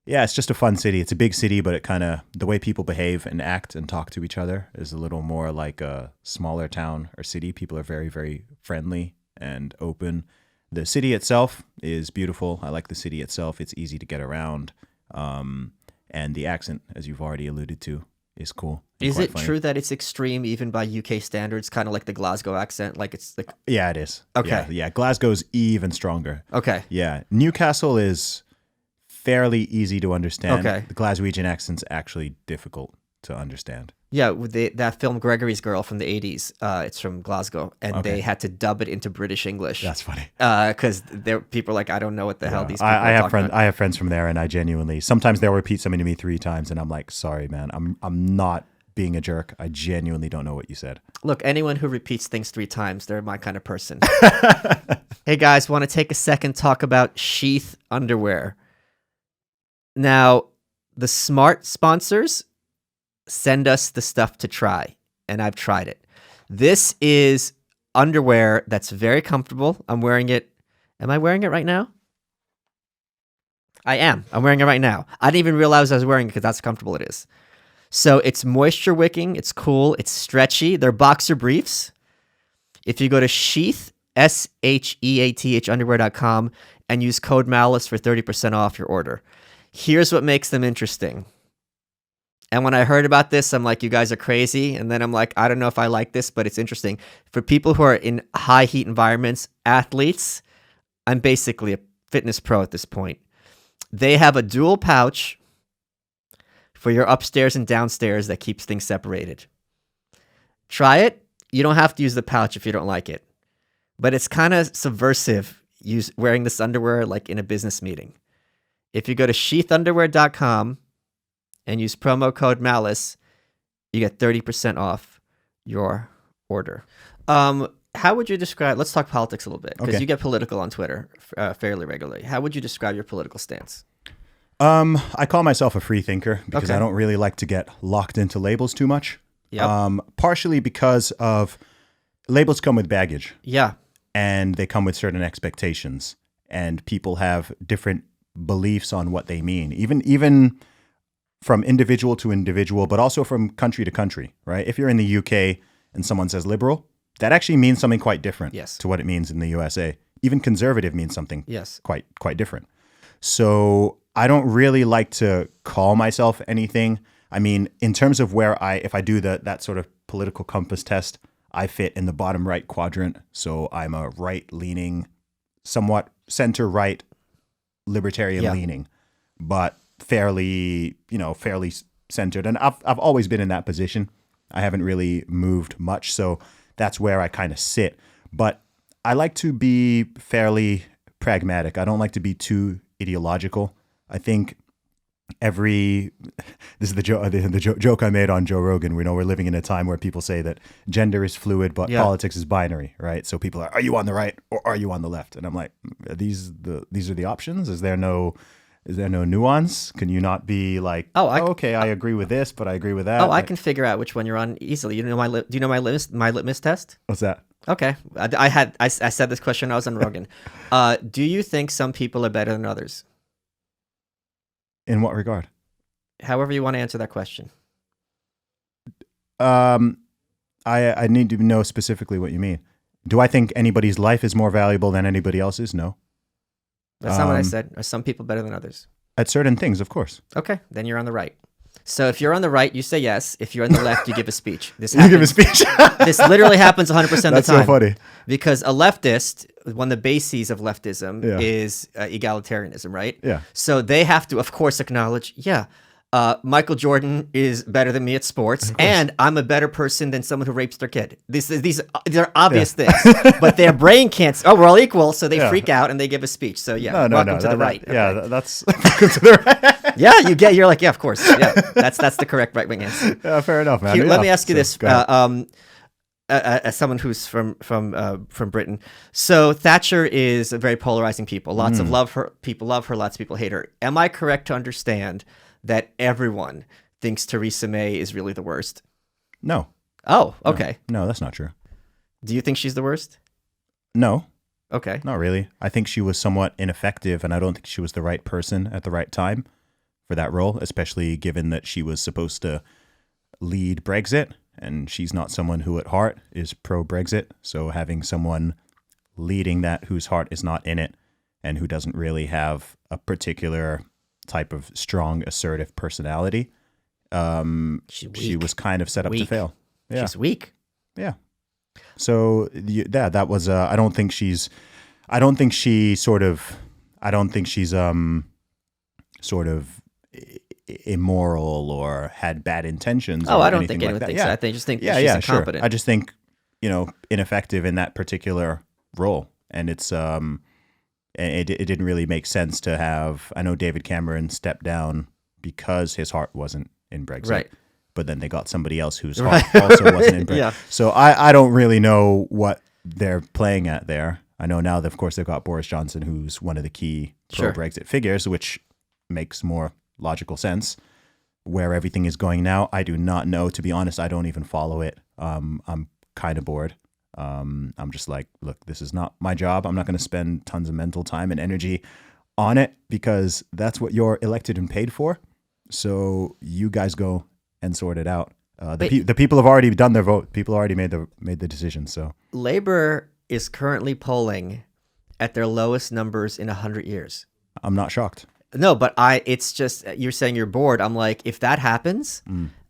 Speaker 2: It's just a fun city. It's a big city, but it kind of, the way people behave and act and talk to each other is a little more like a smaller town or city. People are very, very friendly and open. The city itself is beautiful. I like the city itself. It's easy to get around. And the accent, as you've already alluded to, is cool.
Speaker 1: Is
Speaker 2: quite
Speaker 1: it
Speaker 2: funny.
Speaker 1: true that it's extreme even by UK standards, kind of like the Glasgow accent? Like it's like,
Speaker 2: Yeah, it is.
Speaker 1: Okay.
Speaker 2: Yeah, Glasgow's even stronger.
Speaker 1: okay.
Speaker 2: Yeah. Newcastle is fairly easy to understand.
Speaker 1: Okay.
Speaker 2: The Glaswegian accent's actually difficult to understand.
Speaker 1: Yeah, with that film Gregory's Girl from the 80s, it's from Glasgow, and
Speaker 2: Okay.
Speaker 1: they had to dub it into British English.
Speaker 2: That's funny.
Speaker 1: Because people are like, I don't know what the hell these people
Speaker 2: I
Speaker 1: are
Speaker 2: have
Speaker 1: talking
Speaker 2: friends.
Speaker 1: about.
Speaker 2: I have friends from there, and I genuinely sometimes they'll repeat something to me 3 times, and I'm like, sorry, man, I'm not being a jerk. I genuinely don't know what you said.
Speaker 1: Look, anyone who repeats things 3 times, they're my kind of person. Hey guys, want to take a second talk about Sheath underwear. Now, the smart sponsors send us the stuff to try, and I've tried it. This is underwear that's very comfortable. I'm wearing it. Am I wearing it right now? I am. I'm wearing it right now. I didn't even realize I was wearing it because that's how comfortable it is. So it's moisture wicking. It's cool. It's stretchy. They're boxer briefs. If you go to Sheath, SHEATH underwear.com and use code Malice for 30% off your order. Here's what makes them interesting. And when I heard about this, I'm like, you guys are crazy. And then I'm like, I don't know if I like this, but it's interesting. For people who are in high heat environments, athletes, I'm basically a fitness pro at this point. They have a dual pouch for your upstairs and downstairs that keeps things separated. Try it. You don't have to use the pouch if you don't like it. But it's kind of subversive wearing this underwear like in a business meeting. If you go to sheathunderwear.com and use promo code Malice, you get 30% off your order. How would you describe, let's talk politics a little bit, because
Speaker 2: Okay.
Speaker 1: you get political on Twitter fairly regularly. How would you describe your political stance?
Speaker 2: I call myself a free thinker because
Speaker 1: Okay.
Speaker 2: I don't really like to get locked into labels too much.
Speaker 1: Yep.
Speaker 2: Partially because of labels come with baggage
Speaker 1: Yeah.
Speaker 2: and they come with certain expectations, and people have different beliefs on what they mean, even from individual to individual, but also from country to country, right? If you're in the UK and someone says liberal, that actually means something quite different
Speaker 1: Yes.
Speaker 2: to what it means in the USA. Even conservative means something
Speaker 1: Yes.
Speaker 2: quite different. So I don't really like to call myself anything. I mean, in terms of if I do that sort of political compass test, I fit in the bottom right quadrant. So I'm a right-leaning, somewhat center-right, libertarian
Speaker 1: Yeah.
Speaker 2: leaning, but fairly centered. And I've always been in that position. I haven't really moved much. So that's where I kind of sit. But I like to be fairly pragmatic. I don't like to be too ideological. I think this is the joke I made on Joe Rogan. We know we're living in a time where people say that gender is fluid, but
Speaker 1: Yeah.
Speaker 2: politics is binary, right? So people are you on the right or are you on the left? And I'm like, these are the options? Is there no Is there no nuance? Can you not be like, okay, I agree with this, but I agree with that?
Speaker 1: Oh, I can figure out which one you're on easily. You know do you know my litmus test?
Speaker 2: What's that?
Speaker 1: Okay, I said this question when I was on Rogan. Do you think some people are better than others?
Speaker 2: In what regard?
Speaker 1: However you want to answer that question.
Speaker 2: I need to know specifically what you mean. Do I think anybody's life is more valuable than anybody else's? No.
Speaker 1: That's not what I said. Are some people better than others?
Speaker 2: At certain things, of course.
Speaker 1: Okay, then you're on the right. So if you're on the right, you say yes. If you're on the left, you give a speech.
Speaker 2: You give a speech.
Speaker 1: This literally happens 100% of the time.
Speaker 2: That's so funny.
Speaker 1: Because a leftist, one of the bases of leftism is egalitarianism, right?
Speaker 2: Yeah.
Speaker 1: So they have to, of course, acknowledge, Michael Jordan is better than me at sports, and I'm a better person than someone who rapes their kid. They're obvious things, but their brain can't. Oh, we're all equal, so they freak out and they give a speech. So welcome to the right.
Speaker 2: That's welcome to the right.
Speaker 1: You're like, of course, that's the correct right wing answer.
Speaker 2: Yeah, fair enough, man.
Speaker 1: Here, let me ask you this. As someone who's from Britain, so Thatcher is a very polarizing people. Lots of people love her. Lots of people hate her. Am I correct to understand that everyone thinks Theresa May is really the worst?
Speaker 2: No.
Speaker 1: Oh, okay.
Speaker 2: No, that's not true.
Speaker 1: Do you think she's the worst?
Speaker 2: No.
Speaker 1: Okay.
Speaker 2: Not really. I think she was somewhat ineffective, and I don't think she was the right person at the right time for that role, especially given that she was supposed to lead Brexit, and she's not someone who at heart is pro-Brexit. So having someone leading that whose heart is not in it and who doesn't really have a particular type of strong, assertive personality, she was kind of set up to fail. Yeah.
Speaker 1: She's weak.
Speaker 2: Yeah. So that was I don't think she's sort of immoral or had bad intentions.
Speaker 1: Oh,
Speaker 2: or
Speaker 1: I don't
Speaker 2: anything
Speaker 1: think anyone
Speaker 2: like
Speaker 1: thinks
Speaker 2: that.
Speaker 1: that. I just think she's incompetent.
Speaker 2: Sure. I just think ineffective in that particular role, and it's it didn't really make sense to have. I know David Cameron stepped down because his heart wasn't in Brexit,
Speaker 1: right?
Speaker 2: But then they got somebody else whose heart also wasn't in Brexit.
Speaker 1: Yeah.
Speaker 2: So I don't really know what they're playing at there. I know now that, of course, they've got Boris Johnson, who's one of the key pro-Brexit figures, which makes more logical sense. Where everything is going now, I do not know. To be honest, I don't even follow it. I'm kind of bored. I'm just like, look, this is not my job. I'm not going to spend tons of mental time and energy on it because that's what you're elected and paid for. So you guys go and sort it out. The people have already done their vote. People already made the decision. So
Speaker 1: Labour is currently polling at their lowest numbers in 100 years.
Speaker 2: I'm not shocked.
Speaker 1: No, but it's just, you're saying you're bored. I'm like, if that happens,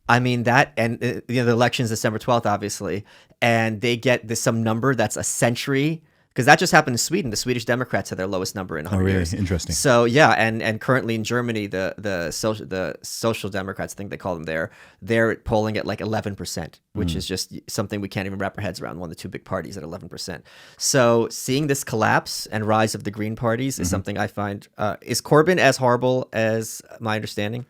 Speaker 1: I mean that, and the election's December 12th, obviously, and they get some number that's a century, because that just happened in Sweden. The Swedish Democrats had their lowest number in 100 years.
Speaker 2: Interesting.
Speaker 1: So and currently in Germany, the Social Democrats, I think they call them they're polling at like 11%, which is just something we can't even wrap our heads around. One of the two big parties at 11%. So seeing this collapse and rise of the Green parties is something I find. Is Corbyn as horrible as my understanding?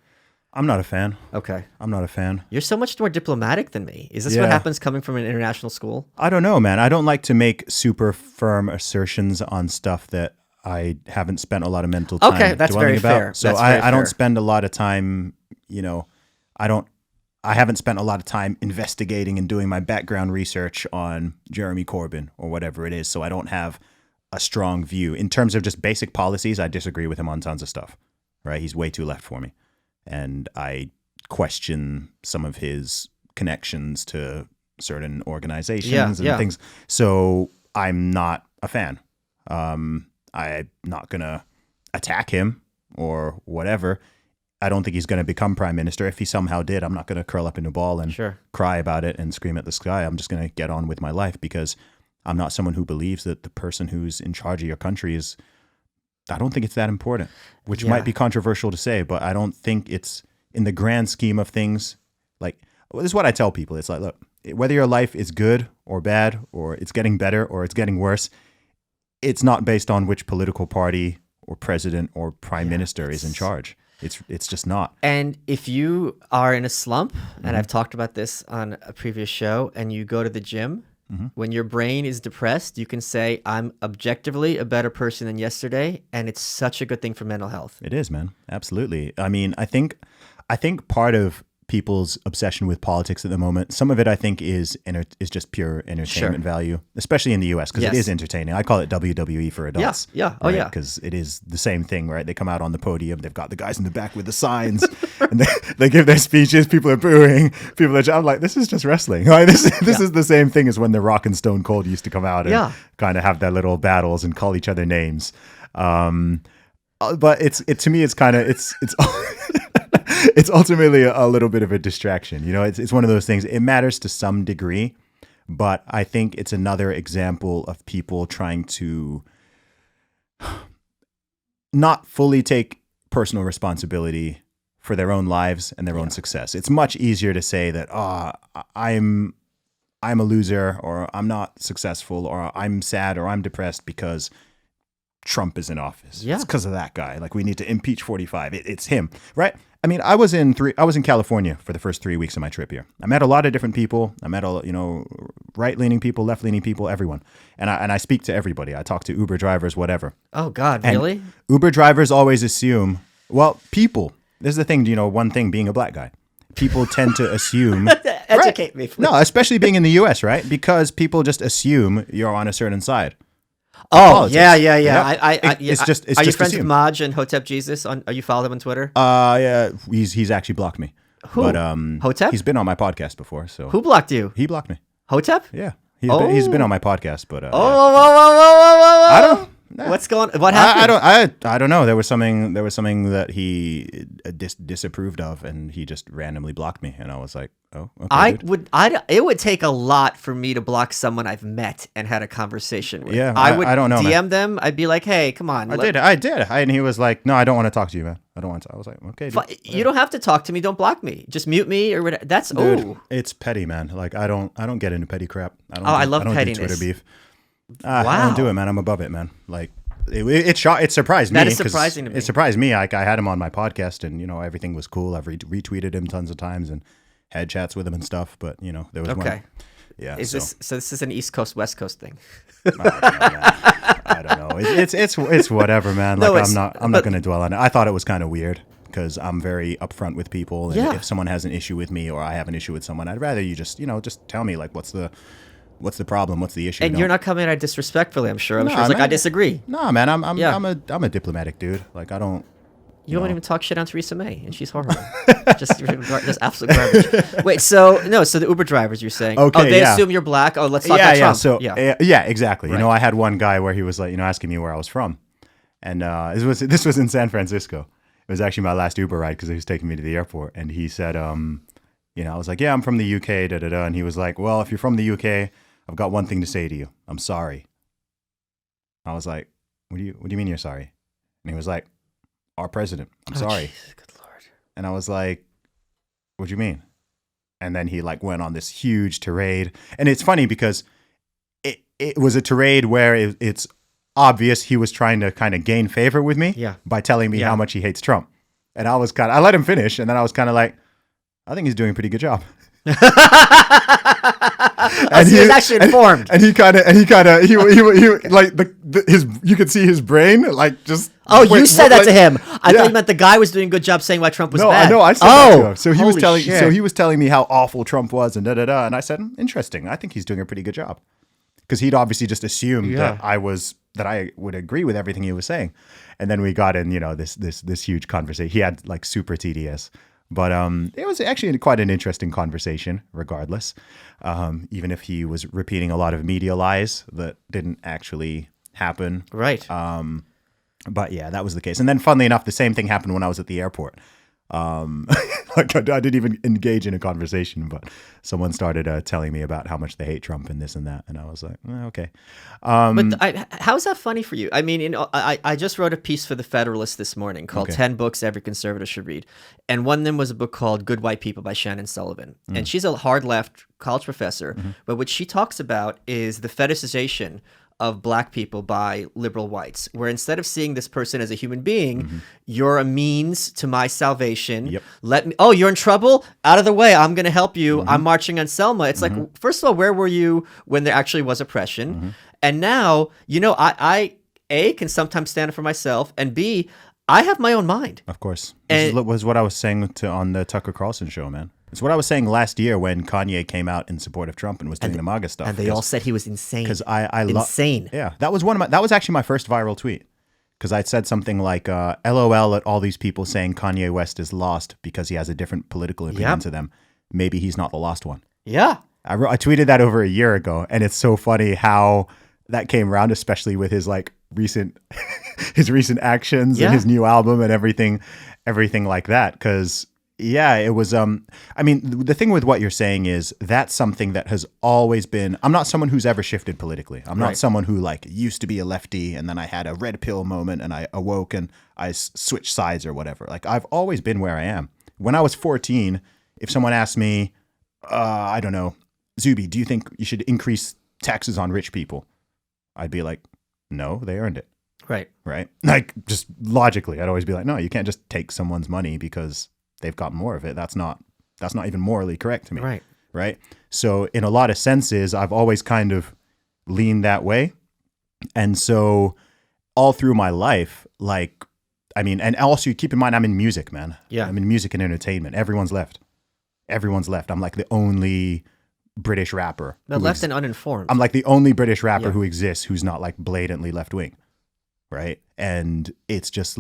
Speaker 2: I'm not a fan.
Speaker 1: Okay.
Speaker 2: I'm not a fan.
Speaker 1: You're so much more diplomatic than me. Is this what happens coming from an international school?
Speaker 2: I don't know, man. I don't like to make super firm assertions on stuff that I haven't spent a lot of mental time
Speaker 1: Okay, that's
Speaker 2: dwelling
Speaker 1: very
Speaker 2: about.
Speaker 1: fair.
Speaker 2: So I don't spend a lot of time, I haven't spent a lot of time investigating and doing my background research on Jeremy Corbyn or whatever it is. So I don't have a strong view. In terms of just basic policies, I disagree with him on tons of stuff, right? He's way too left for me. And I question some of his connections to certain organizations and things. So I'm not a fan. I'm not going to attack him or whatever. I don't think he's going to become prime minister. If he somehow did, I'm not going to curl up in a ball and cry about it and scream at the sky. I'm just going to get on with my life because I'm not someone who believes that the person who's in charge of your country is... I don't think it's that important, which might be controversial to say, but I don't think it's in the grand scheme of things. Like, this is what I tell people. It's like, look, whether your life is good or bad, or it's getting better or it's getting worse, it's not based on which political party or president or prime minister is in charge. It's just not.
Speaker 1: And if you are in a slump, and I've talked about this on a previous show, and you go to the gym When your brain is depressed, you can say, I'm objectively a better person than yesterday. And it's such a good thing for mental health.
Speaker 2: It is, man. Absolutely. I mean, I think part of people's obsession with politics at the moment, some of it I think is just pure entertainment value, especially in the US, because it is entertaining. I call it WWE for adults.
Speaker 1: Yeah. Oh,
Speaker 2: right?
Speaker 1: yeah.
Speaker 2: Because it is the same thing, right? They come out on the podium, they've got the guys in the back with the signs, and they give their speeches, people are booing, I'm like, this is just wrestling. Right? This is the same thing as when The Rock and Stone Cold used to come out and kind of have their little battles and call each other names. But to me, it's it's ultimately a little bit of a distraction. It's one of those things. It matters to some degree, but I think it's another example of people trying to not fully take personal responsibility for their own lives and their own success. It's much easier to say that, I'm a loser, or I'm not successful, or I'm sad, or I'm depressed because Trump is in office.
Speaker 1: Yeah.
Speaker 2: It's because of that guy. Like, we need to impeach 45. It's him, right? I mean, I was in California for the first 3 weeks of my trip here. I met a lot of different people. I met right-leaning people, left-leaning people, everyone. And I speak to everybody. I talk to Uber drivers, whatever.
Speaker 1: Oh God, really?
Speaker 2: And Uber drivers always assume, people. This is the thing, one thing being a black guy. People tend to assume.
Speaker 1: Educate me, please.
Speaker 2: No, especially being in the US, right? Because people just assume you're on a certain side.
Speaker 1: Oh, yeah.
Speaker 2: It's just
Speaker 1: Are you friends
Speaker 2: assumed.
Speaker 1: with Maj and Hotep Jesus? Are you follow him on Twitter?
Speaker 2: Yeah, he's actually blocked me.
Speaker 1: Who?
Speaker 2: But
Speaker 1: Hotep?
Speaker 2: He's been on my podcast before, so
Speaker 1: Who blocked you?
Speaker 2: he blocked me.
Speaker 1: Hotep?
Speaker 2: Yeah, he's been on my podcast, but
Speaker 1: Whoa.
Speaker 2: I don't.
Speaker 1: What's going? What happened?
Speaker 2: I don't know. There was something that he disapproved of, and he just randomly blocked me, and I was like, oh, okay.
Speaker 1: It would take a lot for me to block someone I've met and had a conversation with.
Speaker 2: Yeah,
Speaker 1: I would
Speaker 2: I don't know,
Speaker 1: DM
Speaker 2: man.
Speaker 1: them. I'd be like, hey, come on.
Speaker 2: I did. And he was like, no, I don't want to talk to you, man. I don't want to. I was like, okay. Dude,
Speaker 1: you don't have to talk to me. Don't block me. Just mute me or whatever. That's
Speaker 2: dude, it's petty, man. Like, I don't get into petty crap.
Speaker 1: I love
Speaker 2: I don't
Speaker 1: pettiness.
Speaker 2: do Twitter beef.
Speaker 1: Wow.
Speaker 2: I don't do it, man. I'm above it, man. Like, it surprised me.
Speaker 1: That is surprising to me.
Speaker 2: It surprised me. Like, I had him on my podcast, and everything was cool. I've retweeted him tons of times and had chats with him and stuff. But there was one. Yeah.
Speaker 1: This is an East Coast West Coast thing?
Speaker 2: I don't know. It's whatever, man. Like, I'm not going to dwell on it. I thought it was kind of weird because I'm very upfront with people, and if someone has an issue with me or I have an issue with someone, I'd rather you just tell me, like, what's the problem? What's the issue?
Speaker 1: And you're not coming at it disrespectfully, I'm sure. I'm sure it's like, I disagree.
Speaker 2: No, man, I'm a diplomatic dude. Like, I don't.
Speaker 1: You don't even talk shit on Theresa May, and she's horrible. just absolute garbage. Wait, so the Uber drivers, you're saying?
Speaker 2: Okay,
Speaker 1: they assume you're black. Oh, let's talk about Trump.
Speaker 2: So exactly. Right. I had one guy where he was like, asking me where I was from, and this was in San Francisco. It was actually my last Uber ride because he was taking me to the airport, and he said, I was like, yeah, I'm from the UK, and he was like, well, if you're from the UK, I've got one thing to say to you. I'm sorry. I was like, what do you mean you're sorry? And he was like, our president. I'm sorry.
Speaker 1: Geez, good Lord.
Speaker 2: And I was like, what do you mean? And then he like went on this huge tirade. And it's funny because it was a tirade where it's obvious he was trying to kind of gain favor with me by telling me how much he hates Trump. And I let him finish. And then I was kind of like, I think he's doing a pretty good job.
Speaker 1: And he was actually informed.
Speaker 2: And he like you could see his brain like just.
Speaker 1: Oh, you said that to him. I thought you meant the guy was doing a good job saying why Trump was bad.
Speaker 2: No, I said that to him. So he was telling me how awful Trump was and and I said, interesting. I think he's doing a pretty good job because he'd obviously just assumed that I would agree with everything he was saying, and then we got in this huge conversation. He had like super TDS. But it was actually quite an interesting conversation, regardless. Even if he was repeating a lot of media lies that didn't actually happen.
Speaker 1: Right.
Speaker 2: But yeah, that was the case. And then, funnily enough, the same thing happened when I was at the airport. Like I didn't even engage in a conversation, but someone started telling me about how much they hate Trump and this and that, and I was like, okay.
Speaker 1: But how's that funny for you? I mean, I just wrote a piece for the Federalist this morning called 10 Books Every Conservative Should Read, and one of them was a book called Good White People by Shannon Sullivan, and she's a hard left college professor, but what she talks about is the fetishization of black people by liberal whites, where instead of seeing this person as a human being, you're a means to my salvation.
Speaker 2: Yep.
Speaker 1: Oh, you're in trouble? Out of the way. I'm going to help you. I'm marching on Selma. It's like, first of all, where were you when there actually was oppression? And now, I A, can sometimes stand up for myself, and B, I have my own mind.
Speaker 2: Of course. This was what I was saying on the Tucker Carlson show, man. It's what I was saying last year when Kanye came out in support of Trump and was doing the MAGA stuff.
Speaker 1: And they all said he was insane.
Speaker 2: Because I
Speaker 1: insane.
Speaker 2: Yeah, that was actually my first viral tweet. Because I said something like, LOL at all these people saying Kanye West is lost because he has a different political opinion to them. Maybe he's not the lost one.
Speaker 1: Yeah.
Speaker 2: I tweeted that over a year ago, and it's so funny how that came around, especially with his recent actions and his new album and everything like that. Because it was. I mean, the thing with what you're saying is that's something that has always been. I'm not someone who's ever shifted politically. I'm not someone who used to be a lefty and then I had a red pill moment and I awoke and I switched sides or whatever. I've always been where I am. When I was 14, if someone asked me, I don't know, Zuby, do you think you should increase taxes on rich people? I'd be like, no, they earned it.
Speaker 1: Right.
Speaker 2: Just logically, I'd always be like, no, you can't just take someone's money because they've got more of it. That's not even morally correct to me. Right. So in a lot of senses, I've always kind of leaned that way. And so all through my life, and also keep in mind, I'm in music, man.
Speaker 1: Yeah.
Speaker 2: I'm in music and entertainment. Everyone's left. I'm like the only British rapper.
Speaker 1: Left and uninformed.
Speaker 2: I'm like the only British rapper who exists who's not blatantly left wing. Right. And it's just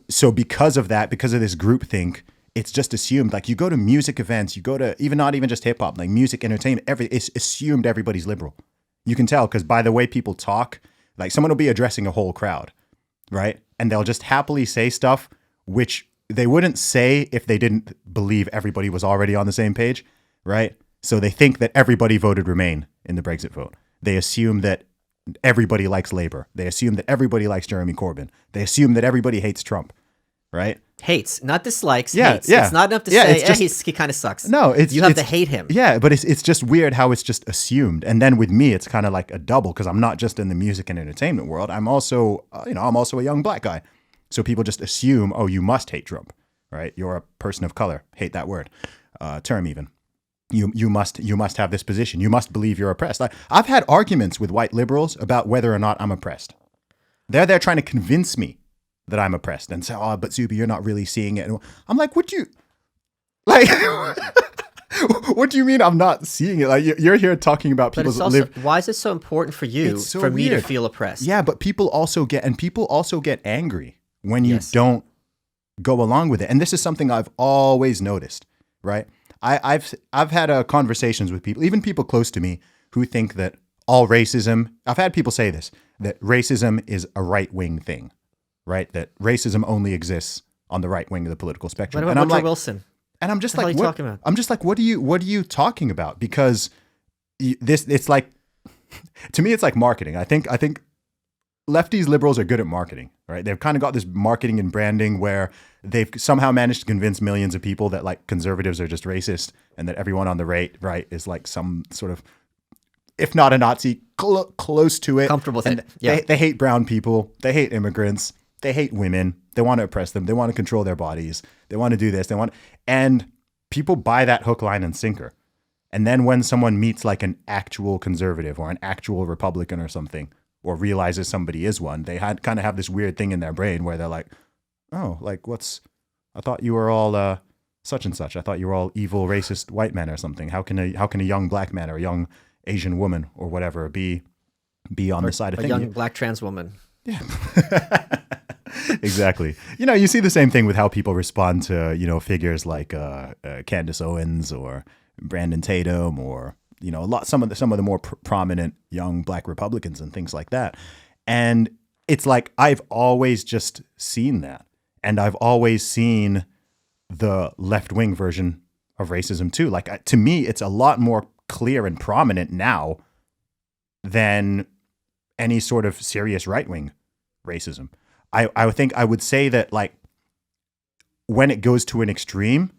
Speaker 2: so because of that, because of this groupthink, it's just assumed you go to music events, you go to not even just hip hop, music, entertainment, it's assumed everybody's liberal. You can tell because by the way people talk, someone will be addressing a whole crowd. Right. And they'll just happily say stuff which they wouldn't say if they didn't believe everybody was already on the same page. Right. So they think that everybody voted Remain in the Brexit vote. They assume that everybody likes Labour. They assume that everybody likes Jeremy Corbyn. They assume that everybody hates Trump, right?
Speaker 1: Hates, not dislikes.
Speaker 2: Yeah,
Speaker 1: hates.
Speaker 2: yeah.
Speaker 1: It's not enough to say, he kind of sucks.
Speaker 2: No,
Speaker 1: you have to hate him.
Speaker 2: Yeah, but it's just weird how it's just assumed. And then with me, it's kind of like a double because I'm not just in the music and entertainment world. I'm also, I'm also a young black guy. So people just assume, oh, you must hate Trump, right? You're a person of color. Hate that word, term even. You must have this position. You must believe you're oppressed. I've had arguments with white liberals about whether or not I'm oppressed. They're trying to convince me that I'm oppressed and say, oh, but Zuby, you're not really seeing it. And I'm like, what do you mean I'm not seeing it? You're here talking about people that live.
Speaker 1: Why is it so important for you for me to feel oppressed?
Speaker 2: Yeah, but people also get angry when you don't go along with it. And this is something I've always noticed, right? I've had conversations with people, even people close to me, who think that all racism. I've had people say this, that racism is a right-wing thing, right? That racism only exists on the right wing of the political spectrum.
Speaker 1: What about Woodrow Wilson?
Speaker 2: And I'm just
Speaker 1: what
Speaker 2: like,
Speaker 1: are you talking about?
Speaker 2: I'm just like, what are you talking about? Because it's like, to me, it's like marketing. I think lefties, liberals are good at marketing, right? They've kind of got this marketing and branding where they've somehow managed to convince millions of people that conservatives are just racist and that everyone on the right is some sort of, if not a Nazi, close to it.
Speaker 1: Comfortable with it. Yeah.
Speaker 2: They hate brown people. They hate immigrants. They hate women. They want to oppress them. They want to control their bodies. They want to do this. And people buy that hook, line, and sinker. And then when someone meets an actual conservative or an actual Republican or something, or realizes somebody is one, they kind of have this weird thing in their brain where they're like, oh, I thought you were all such and such. I thought you were all evil, racist white men or something. How can a young black man or a young Asian woman or whatever be on the side of things?
Speaker 1: A young black trans woman.
Speaker 2: Yeah. Exactly. You see the same thing with how people respond to, figures like Candace Owens or Brandon Tatum or, some of the more prominent young black Republicans and things like that. And it's like, I've always just seen that. And I've always seen the left-wing version of racism too. To me, it's a lot more clear and prominent now than any sort of serious right-wing racism. I think I would say that when it goes to an extreme,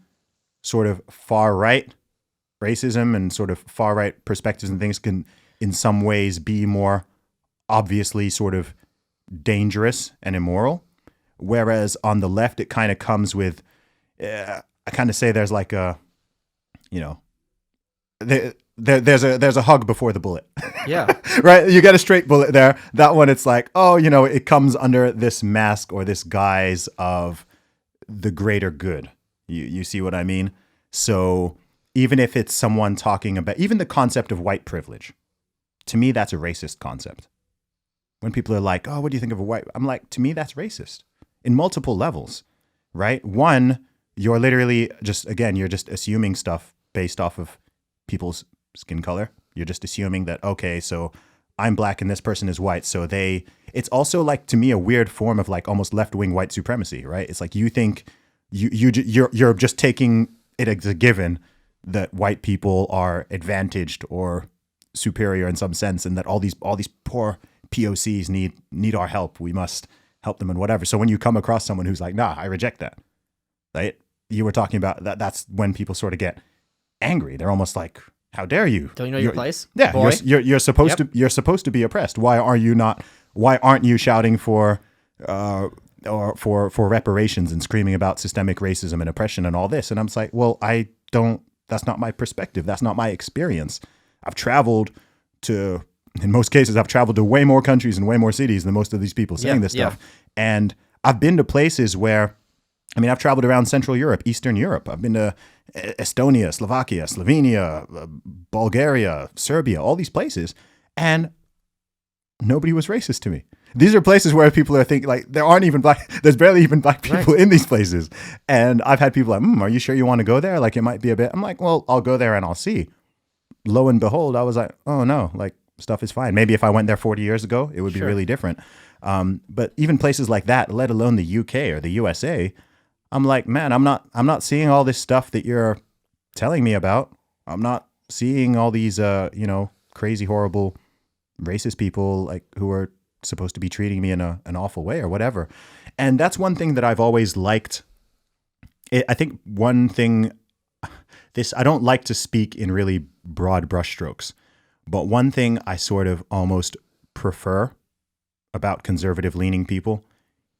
Speaker 2: sort of far right racism and sort of far right perspectives and things can in some ways be more obviously sort of dangerous and immoral. Whereas on the left, it kind of comes with, I kind of say there's like a, you know, there's a hug before the bullet.
Speaker 1: Yeah.
Speaker 2: Right? You get a straight bullet there. That one, it's like, oh, you know, it comes under this mask or this guise of the greater good. You see what I mean? So even if it's someone talking about, even the concept of white privilege, to me, that's a racist concept. When people are like, oh, what do you think of a white? I'm like, to me, that's racist in multiple levels, right? One, you're literally just, again, you're just assuming stuff based off of people's skin color. You're just assuming that, okay, so I'm black and this person is white. So it's also like, to me, a weird form of like almost left-wing white supremacy, right? It's like you think you're just taking it as a given that white people are advantaged or superior in some sense, and that all these poor POCs need our help. We must help them and whatever. So when you come across someone who's like, nah, I reject that, right? You were talking about that. That's when people sort of get angry. They're almost like, how dare you?
Speaker 1: Don't you know your place?
Speaker 2: Yeah,
Speaker 1: boy?
Speaker 2: you're supposed you're supposed to be oppressed. Why aren't you shouting for reparations and screaming about systemic racism and oppression and all this? And I'm just like, well, that's not my perspective. That's not my experience. In most cases, I've traveled to way more countries and way more cities than most of these people saying this stuff. And I've been to places where, I mean, I've traveled around Central Europe, Eastern Europe. I've been to Estonia, Slovakia, Slovenia, Bulgaria, Serbia, all these places. And nobody was racist to me. These are places where people are thinking, like, there's barely even black people in these places. And I've had people like, are you sure you want to go there? Like, it might be a bit. I'm like, well, I'll go there and I'll see. Lo and behold, I was like, oh no, like, stuff is fine. Maybe if I went there 40 years ago, it would be really different. But even places like that, let alone the UK or the USA, I'm like, man, I'm not seeing all this stuff that you're telling me about. I'm not seeing all these, crazy, horrible, racist people like who are supposed to be treating me in an awful way or whatever. And that's one thing that I've always liked. I think one thing, I don't like to speak in really broad brushstrokes, but one thing I sort of almost prefer about conservative leaning people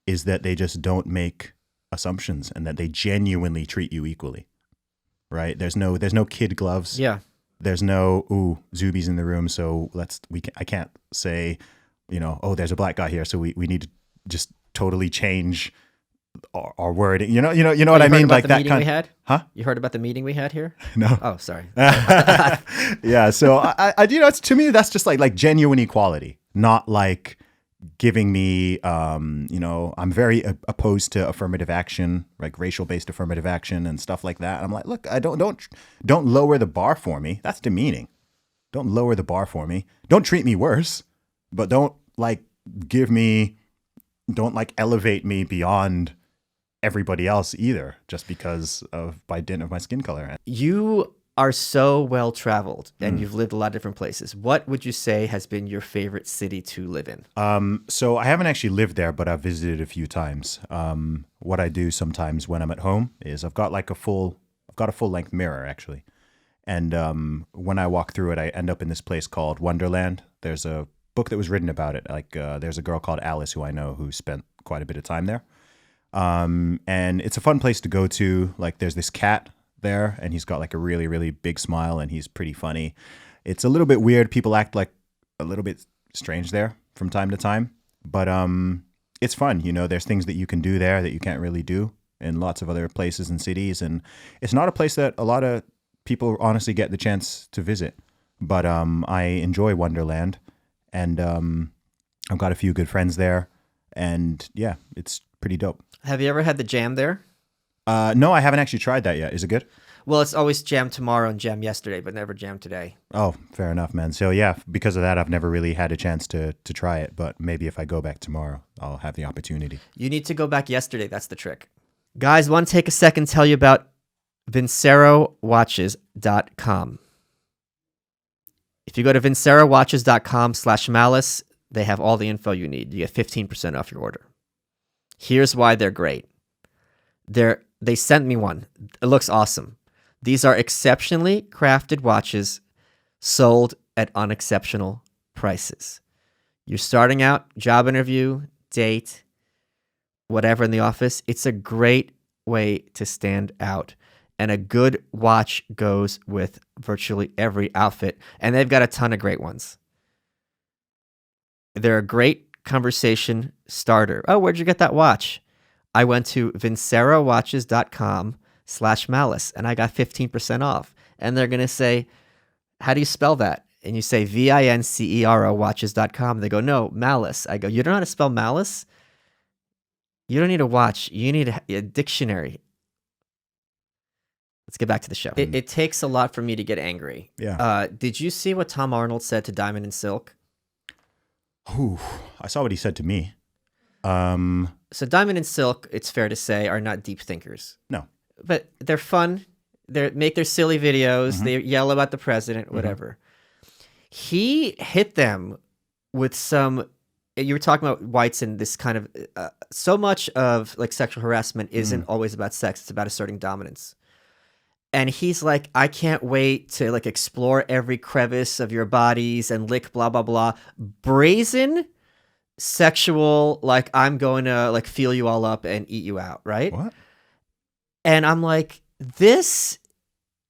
Speaker 2: is that they just don't make assumptions and that they genuinely treat you equally, right? There's no kid gloves.
Speaker 1: Yeah.
Speaker 2: There's no, ooh, Zuby's in the room, so I can't say, oh, there's a black guy here, so we need to just totally change our wording. You know what I mean? Like that kind.
Speaker 1: We had?
Speaker 2: Huh?
Speaker 1: You heard about the meeting we had here?
Speaker 2: No.
Speaker 1: Oh, sorry.
Speaker 2: Yeah. So I to me, that's just like genuine equality, not like giving me, I'm very opposed to affirmative action, like racial-based affirmative action and stuff like that. I'm like, look, I don't lower the bar for me. That's demeaning. Don't lower the bar for me. Don't treat me worse, but don't elevate me beyond everybody else either, just because by dint of my skin color.
Speaker 1: You are so well traveled and you've lived a lot of different places. What would you say has been your favorite city to live in?
Speaker 2: So I haven't actually lived there, but I've visited a few times. What I do sometimes when I'm at home is I've got a full length mirror actually. And when I walk through it, I end up in this place called Wonderland. There's a book that was written about it. There's a girl called Alice who I know who spent quite a bit of time there. And it's a fun place to go to. Like, there's this cat there and he's got a really, really big smile and he's pretty funny. It's a little bit weird. People act like a little bit strange there from time to time, but it's fun. There's things that you can do there that you can't really do in lots of other places and cities. And it's not a place that a lot of people honestly get the chance to visit, but I enjoy Wonderland, and I've got a few good friends there, and yeah, it's pretty dope.
Speaker 1: Have you ever had the jam there?
Speaker 2: No, I haven't actually tried that yet. Is it good?
Speaker 1: Well, it's always jam tomorrow and jam yesterday, but never jam today.
Speaker 2: Oh, fair enough, man. So yeah, because of that, I've never really had a chance to try it, but maybe if I go back tomorrow, I'll have the opportunity.
Speaker 1: You need to go back yesterday. That's the trick. Guys, want to take a second to tell you about vincerowatches.com. If you go to vincerowatches.com/malice, they have all the info you need. You get 15% off your order. Here's why they're great. They sent me one. It looks awesome. These are exceptionally crafted watches sold at unexceptional prices. You're starting out, job interview, date, whatever in the office. It's a great way to stand out. And a good watch goes with virtually every outfit. And they've got a ton of great ones. They're a great conversation starter. Oh, where'd you get that watch? I went to vincerawatches.com/malice and I got 15% off. And they're going to say, how do you spell that? And you say VINCERO watches.com. They go, no, Malice. I go, you don't know how to spell malice? You don't need a watch. You need a dictionary. Let's get back to the show. It takes a lot for me to get angry.
Speaker 2: Yeah.
Speaker 1: Did you see what Tom Arnold said to Diamond and Silk?
Speaker 2: Ooh, I saw what he said to me.
Speaker 1: So Diamond and Silk, it's fair to say, are not deep thinkers.
Speaker 2: No.
Speaker 1: But they're fun. They make their silly videos. They yell about the president, whatever. He hit them with some... You were talking about whites and this kind of... so much of like sexual harassment isn't always about sex. It's about asserting dominance. And he's like, I can't wait to like explore every crevice of your bodies and lick blah, blah, blah. Brazen, sexual, like I'm going to like feel you all up and eat you out, right?
Speaker 2: What?
Speaker 1: And I'm like, this,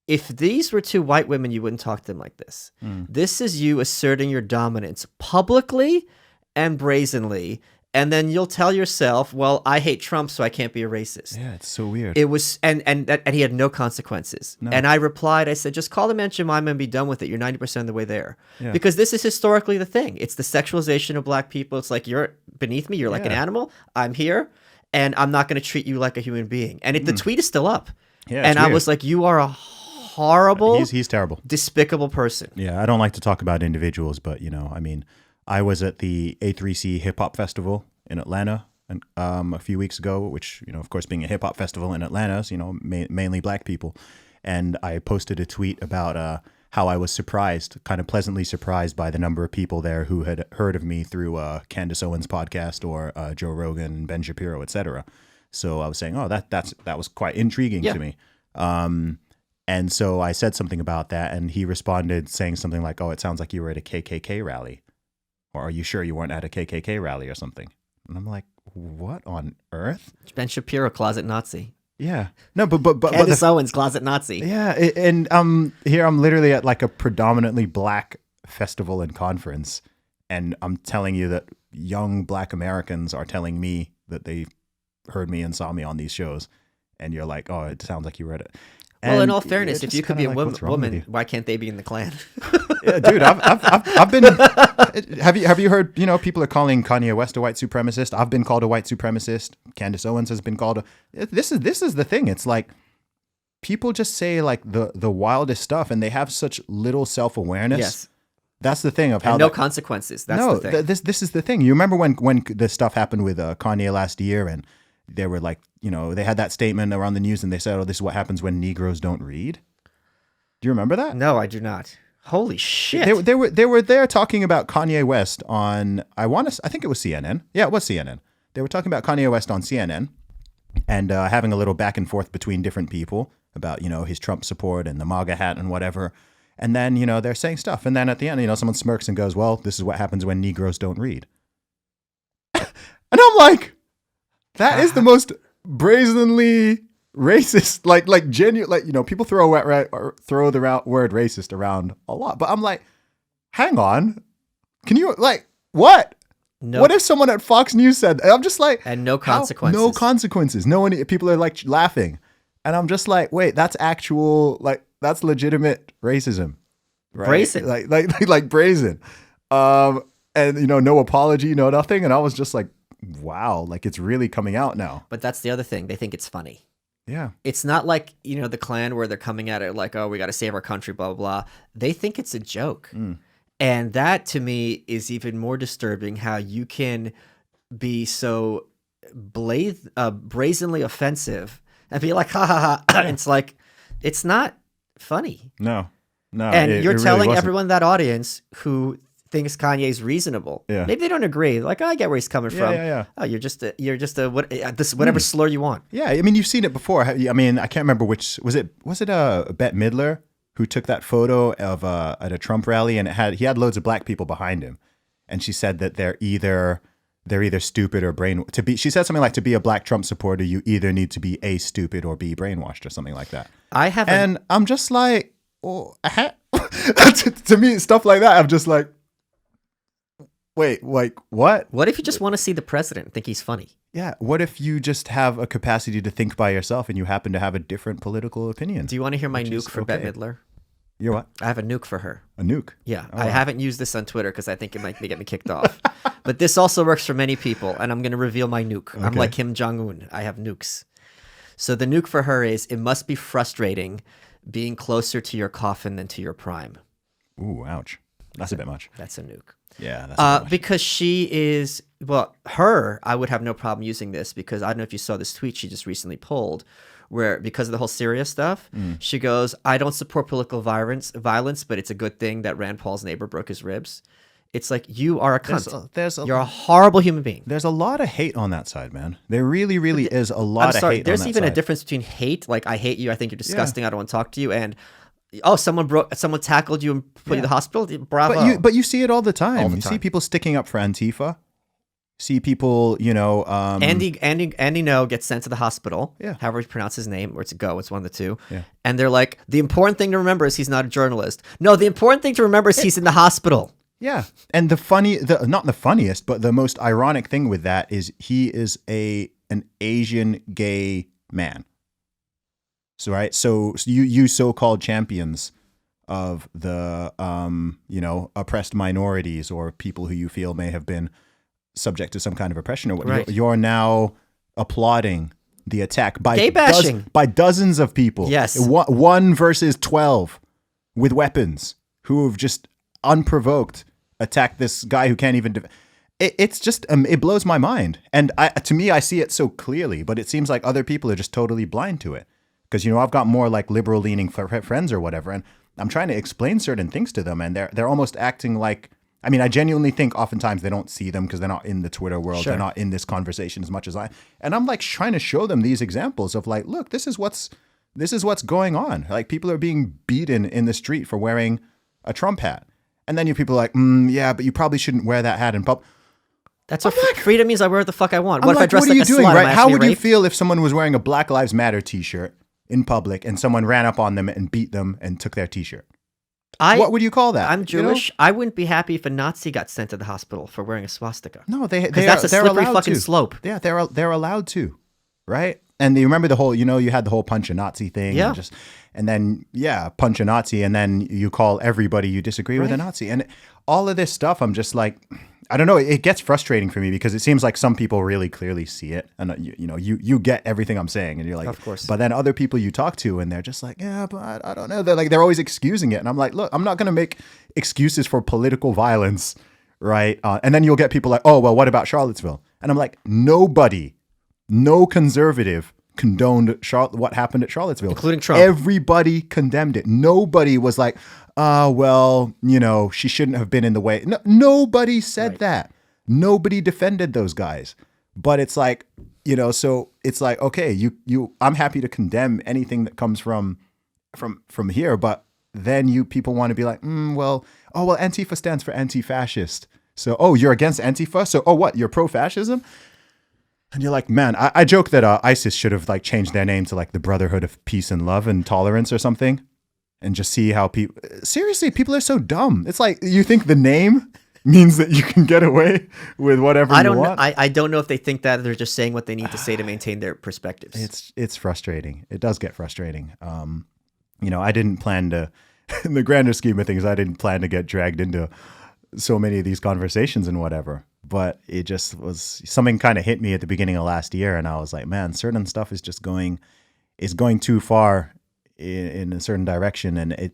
Speaker 1: if these were two white women, you wouldn't talk to them like this. This is you asserting your dominance publicly and brazenly. And then you'll tell yourself, well, I hate Trump, so I can't be a racist.
Speaker 2: Yeah, it's so weird.
Speaker 1: It was, and he had no consequences.
Speaker 2: No.
Speaker 1: And I replied, I said, just call them Aunt Jemima and be done with it. You're 90% of the way there.
Speaker 2: Yeah.
Speaker 1: Because this is historically the thing. It's the sexualization of black people. It's like, you're beneath me. You're like an animal. I'm here. And I'm not going to treat you like a human being. And the tweet is still up.
Speaker 2: Yeah,
Speaker 1: and I was like, you are a horrible,
Speaker 2: he's terrible,
Speaker 1: despicable person.
Speaker 2: Yeah, I don't like to talk about individuals, but you know, I mean, I was at the A3C Hip Hop Festival in Atlanta a few weeks ago, which, you know, of course, being a hip hop festival in Atlanta is, you know, mainly black people. And I posted a tweet about how I was surprised, kind of pleasantly surprised by the number of people there who had heard of me through Candace Owens' podcast or Joe Rogan, Ben Shapiro, etc. So I was saying, oh, that was quite intriguing to me. And so I said something about that, and he responded saying something like, oh, it sounds like you were at a KKK rally. Or are you sure you weren't at a KKK rally or something? And I'm like, what on earth?
Speaker 1: Ben Shapiro, closet Nazi.
Speaker 2: Yeah. No, but
Speaker 1: Candace Owens, closet Nazi.
Speaker 2: Yeah, and here I'm literally at like a predominantly black festival and conference, and I'm telling you that young black Americans are telling me that they heard me and saw me on these shows, and you're like, oh, it sounds like you read it.
Speaker 1: Well,
Speaker 2: And
Speaker 1: in all fairness, if you could be a
Speaker 2: what's wrong with
Speaker 1: woman,
Speaker 2: you?
Speaker 1: why can't they be in the Klan?
Speaker 2: Yeah, dude, I've been. Have you heard? You know, people are calling Kanye West a white supremacist. I've been called a white supremacist. Candace Owens has been called a. This is the thing. It's like people just say like the wildest stuff, and they have such little self-awareness.
Speaker 1: Yes,
Speaker 2: that's the thing of how
Speaker 1: and no consequences. That's
Speaker 2: no,
Speaker 1: the thing.
Speaker 2: This is the thing. You remember when this stuff happened with Kanye last year, and they were like, you know, they had that statement around the news, and they said, "Oh, this is what happens when Negroes don't read." Do you remember that?
Speaker 1: No, I do not. Holy shit!
Speaker 2: They were there talking about Kanye West on I think it was CNN. Yeah, it was CNN. They were talking about Kanye West on CNN, and having a little back and forth between different people about, you know, his Trump support and the MAGA hat and whatever. And then, you know, they're saying stuff, and then at the end, you know, someone smirks and goes, "Well, this is what happens when Negroes don't read." And I'm like, that is the most brazenly racist, like genuine, like, you know, people throw the word racist around a lot, but I'm like, hang on, can you, like, what?
Speaker 1: No.
Speaker 2: What if someone at Fox News said? I'm just like,
Speaker 1: and no consequences.
Speaker 2: No consequences. No one. People are like laughing, and I'm just like, wait, that's actual, like, that's legitimate racism, right?
Speaker 1: Brazen,
Speaker 2: like brazen, and you know, no apology, no nothing, and I was just like, wow, like it's really coming out now.
Speaker 1: But that's the other thing. They think it's funny.
Speaker 2: Yeah.
Speaker 1: It's not like, you know, the Klan where they're coming at it like, oh, we got to save our country, blah, blah, blah. They think it's a joke. And that to me is even more disturbing, how you can be so brazenly offensive and be like, ha, ha, ha. It's like, it's not funny.
Speaker 2: No.
Speaker 1: And you're
Speaker 2: it
Speaker 1: telling
Speaker 2: really wasn't.
Speaker 1: everyone that audience who thinks Kanye's reasonable.
Speaker 2: Yeah.
Speaker 1: Maybe they don't agree. Like, oh, I get where he's coming from.
Speaker 2: Yeah.
Speaker 1: Oh, you're just whatever slur you want.
Speaker 2: Yeah, I mean, you've seen it before. I mean, I can't remember which was it. Was it Bette Midler who took that photo of at a Trump rally, and he had loads of black people behind him, and she said that they're either stupid or she said something like, to be a black Trump supporter, you either need to be A, stupid, or B, brainwashed, or something like that. And I'm just like, to me, stuff like that, I'm just like, wait, like, what?
Speaker 1: What if you just want to see the president and think he's funny?
Speaker 2: Yeah. What if you just have a capacity to think by yourself and you happen to have a different political opinion?
Speaker 1: Do you want to hear my nuke for Bette Midler?
Speaker 2: You're what?
Speaker 1: I have a nuke for her.
Speaker 2: A nuke?
Speaker 1: Yeah. I haven't used this on Twitter because I think it might get me kicked off. But this also works for many people, and I'm going to reveal my nuke. Okay. I'm like Kim Jong-un. I have nukes. So the nuke for her is, it must be frustrating being closer to your coffin than to your prime.
Speaker 2: Ooh, ouch. That's a bit much.
Speaker 1: That's a nuke.
Speaker 2: Yeah, that's a bit much.
Speaker 1: Because she is, well, her, I would have no problem using this, because I don't know if you saw this tweet she just recently pulled, where because of the whole Syria stuff, she goes, I don't support political violence, but it's a good thing that Rand Paul's neighbor broke his ribs. It's like, you are a cunt. You're a horrible human being.
Speaker 2: There's a lot of hate on that side, man. There really, really is a lot of hate
Speaker 1: There's
Speaker 2: on that
Speaker 1: even
Speaker 2: side.
Speaker 1: a difference between hate, like, I hate you, I think you're disgusting, I don't want to talk to you, and someone tackled you and put you in the hospital. Bravo.
Speaker 2: But you see it all the time. You see people sticking up for Antifa. See people,
Speaker 1: Andy No gets sent to the hospital.
Speaker 2: Yeah.
Speaker 1: However you pronounce his name, or it's Go, it's one of the two.
Speaker 2: Yeah.
Speaker 1: And they're like, the important thing to remember is he's not a journalist. No, the important thing to remember is he's in the hospital.
Speaker 2: Yeah. And not the funniest, but the most ironic thing with that is he is an Asian gay man. So, right. So you so-called champions of the, oppressed minorities, or people who you feel may have been subject to some kind of oppression, or what,
Speaker 1: right.
Speaker 2: You're now applauding the attack by
Speaker 1: gay bashing
Speaker 2: by dozens of people.
Speaker 1: Yes.
Speaker 2: 1 versus 12 with weapons, who have just unprovoked attacked this guy who can't even it's just it blows my mind. And to me, I see it so clearly, but it seems like other people are just totally blind to it. Because, I've got more like liberal leaning friends or whatever, and I'm trying to explain certain things to them, and they're almost acting like, I genuinely think oftentimes they don't see them because they're not in the Twitter world. Sure. They're not in this conversation as much as I. And I'm like trying to show them these examples of like, look, this is what's going on. Like, people are being beaten in the street for wearing a Trump hat. And then you people are like, yeah, but you probably shouldn't wear that hat in public.
Speaker 1: That's what freedom means. I wear what the fuck I want. What if I dress
Speaker 2: what are
Speaker 1: like
Speaker 2: you
Speaker 1: a
Speaker 2: doing,
Speaker 1: slut?
Speaker 2: right? How would you feel if someone was wearing a Black Lives Matter t-shirt in public and someone ran up on them and beat them and took their t-shirt? What would you call that?
Speaker 1: I'm Jewish. I wouldn't be happy if a Nazi got sent to the hospital for wearing a swastika.
Speaker 2: No,
Speaker 1: that's a slippery fucking slope.
Speaker 2: Yeah, they're allowed to, right? And you remember the whole, you had the whole punch a Nazi thing.
Speaker 1: Yeah.
Speaker 2: And then punch a Nazi, and then you call everybody you disagree with a Nazi. And all of this stuff, I'm just like, I don't know. It gets frustrating for me because it seems like some people really clearly see it, and you get everything I'm saying, and you're like,
Speaker 1: of course.
Speaker 2: But then other people you talk to, and they're just like, yeah, but I don't know. They're always excusing it, and I'm like, look, I'm not going to make excuses for political violence, right? And then you'll get people like, oh, well, what about Charlottesville? And I'm like, no conservative condoned what happened at Charlottesville,
Speaker 1: including Trump.
Speaker 2: Everybody condemned it. Nobody was like, she shouldn't have been in the way. No, nobody said that. Nobody defended those guys. But it's like, so it's like, okay, I'm happy to condemn anything that comes from here, but then you people want to be like, Antifa stands for anti-fascist. So, you're against Antifa? So, what? You're pro-fascism? And you're like, man, I joke that ISIS should have like changed their name to like the Brotherhood of Peace and Love and Tolerance or something, and just see how people are so dumb. It's like, you think the name means that you can get away with whatever you want?
Speaker 1: I don't know if they think that. They're just saying what they need to say to maintain their perspectives.
Speaker 2: It's frustrating. It does get frustrating. I didn't plan to, in the grander scheme of things, I didn't plan to get dragged into so many of these conversations and whatever. But it just was, something kind of hit me at the beginning of last year, and I was like, man, certain stuff is just going too far in a certain direction, and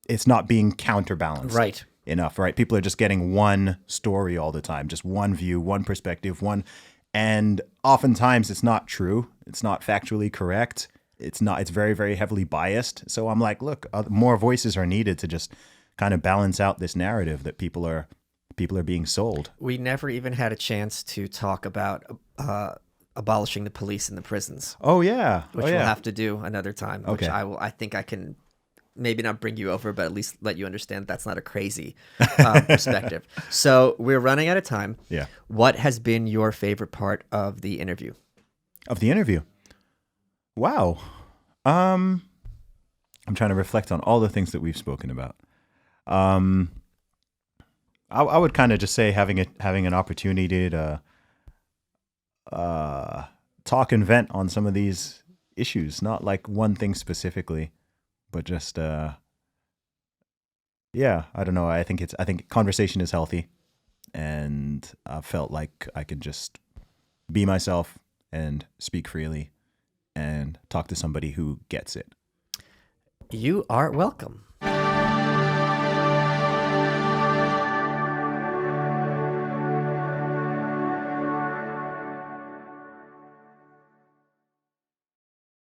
Speaker 2: it's not being counterbalanced enough, right? People are just getting one story all the time, just one view, one perspective, and oftentimes it's not true. It's not factually correct. It's very, very heavily biased. So I'm like, look, more voices are needed to just kind of balance out this narrative that people are being sold.
Speaker 1: We never even had a chance to talk about abolishing the police in the prisons.
Speaker 2: Oh yeah,
Speaker 1: which we'll have to do another time.
Speaker 2: Okay.
Speaker 1: Which I think I can maybe not bring you over, but at least let you understand that's not a crazy perspective. So we're running out of time.
Speaker 2: Yeah.
Speaker 1: What has been your favorite part of the interview?
Speaker 2: Of the interview? Wow. I'm trying to reflect on all the things that we've spoken about. I would kind of just say having an opportunity to talk and vent on some of these issues, not like one thing specifically, but just yeah, I don't know. I think conversation is healthy, and I felt like I could just be myself and speak freely and talk to somebody who gets it.
Speaker 1: You are welcome.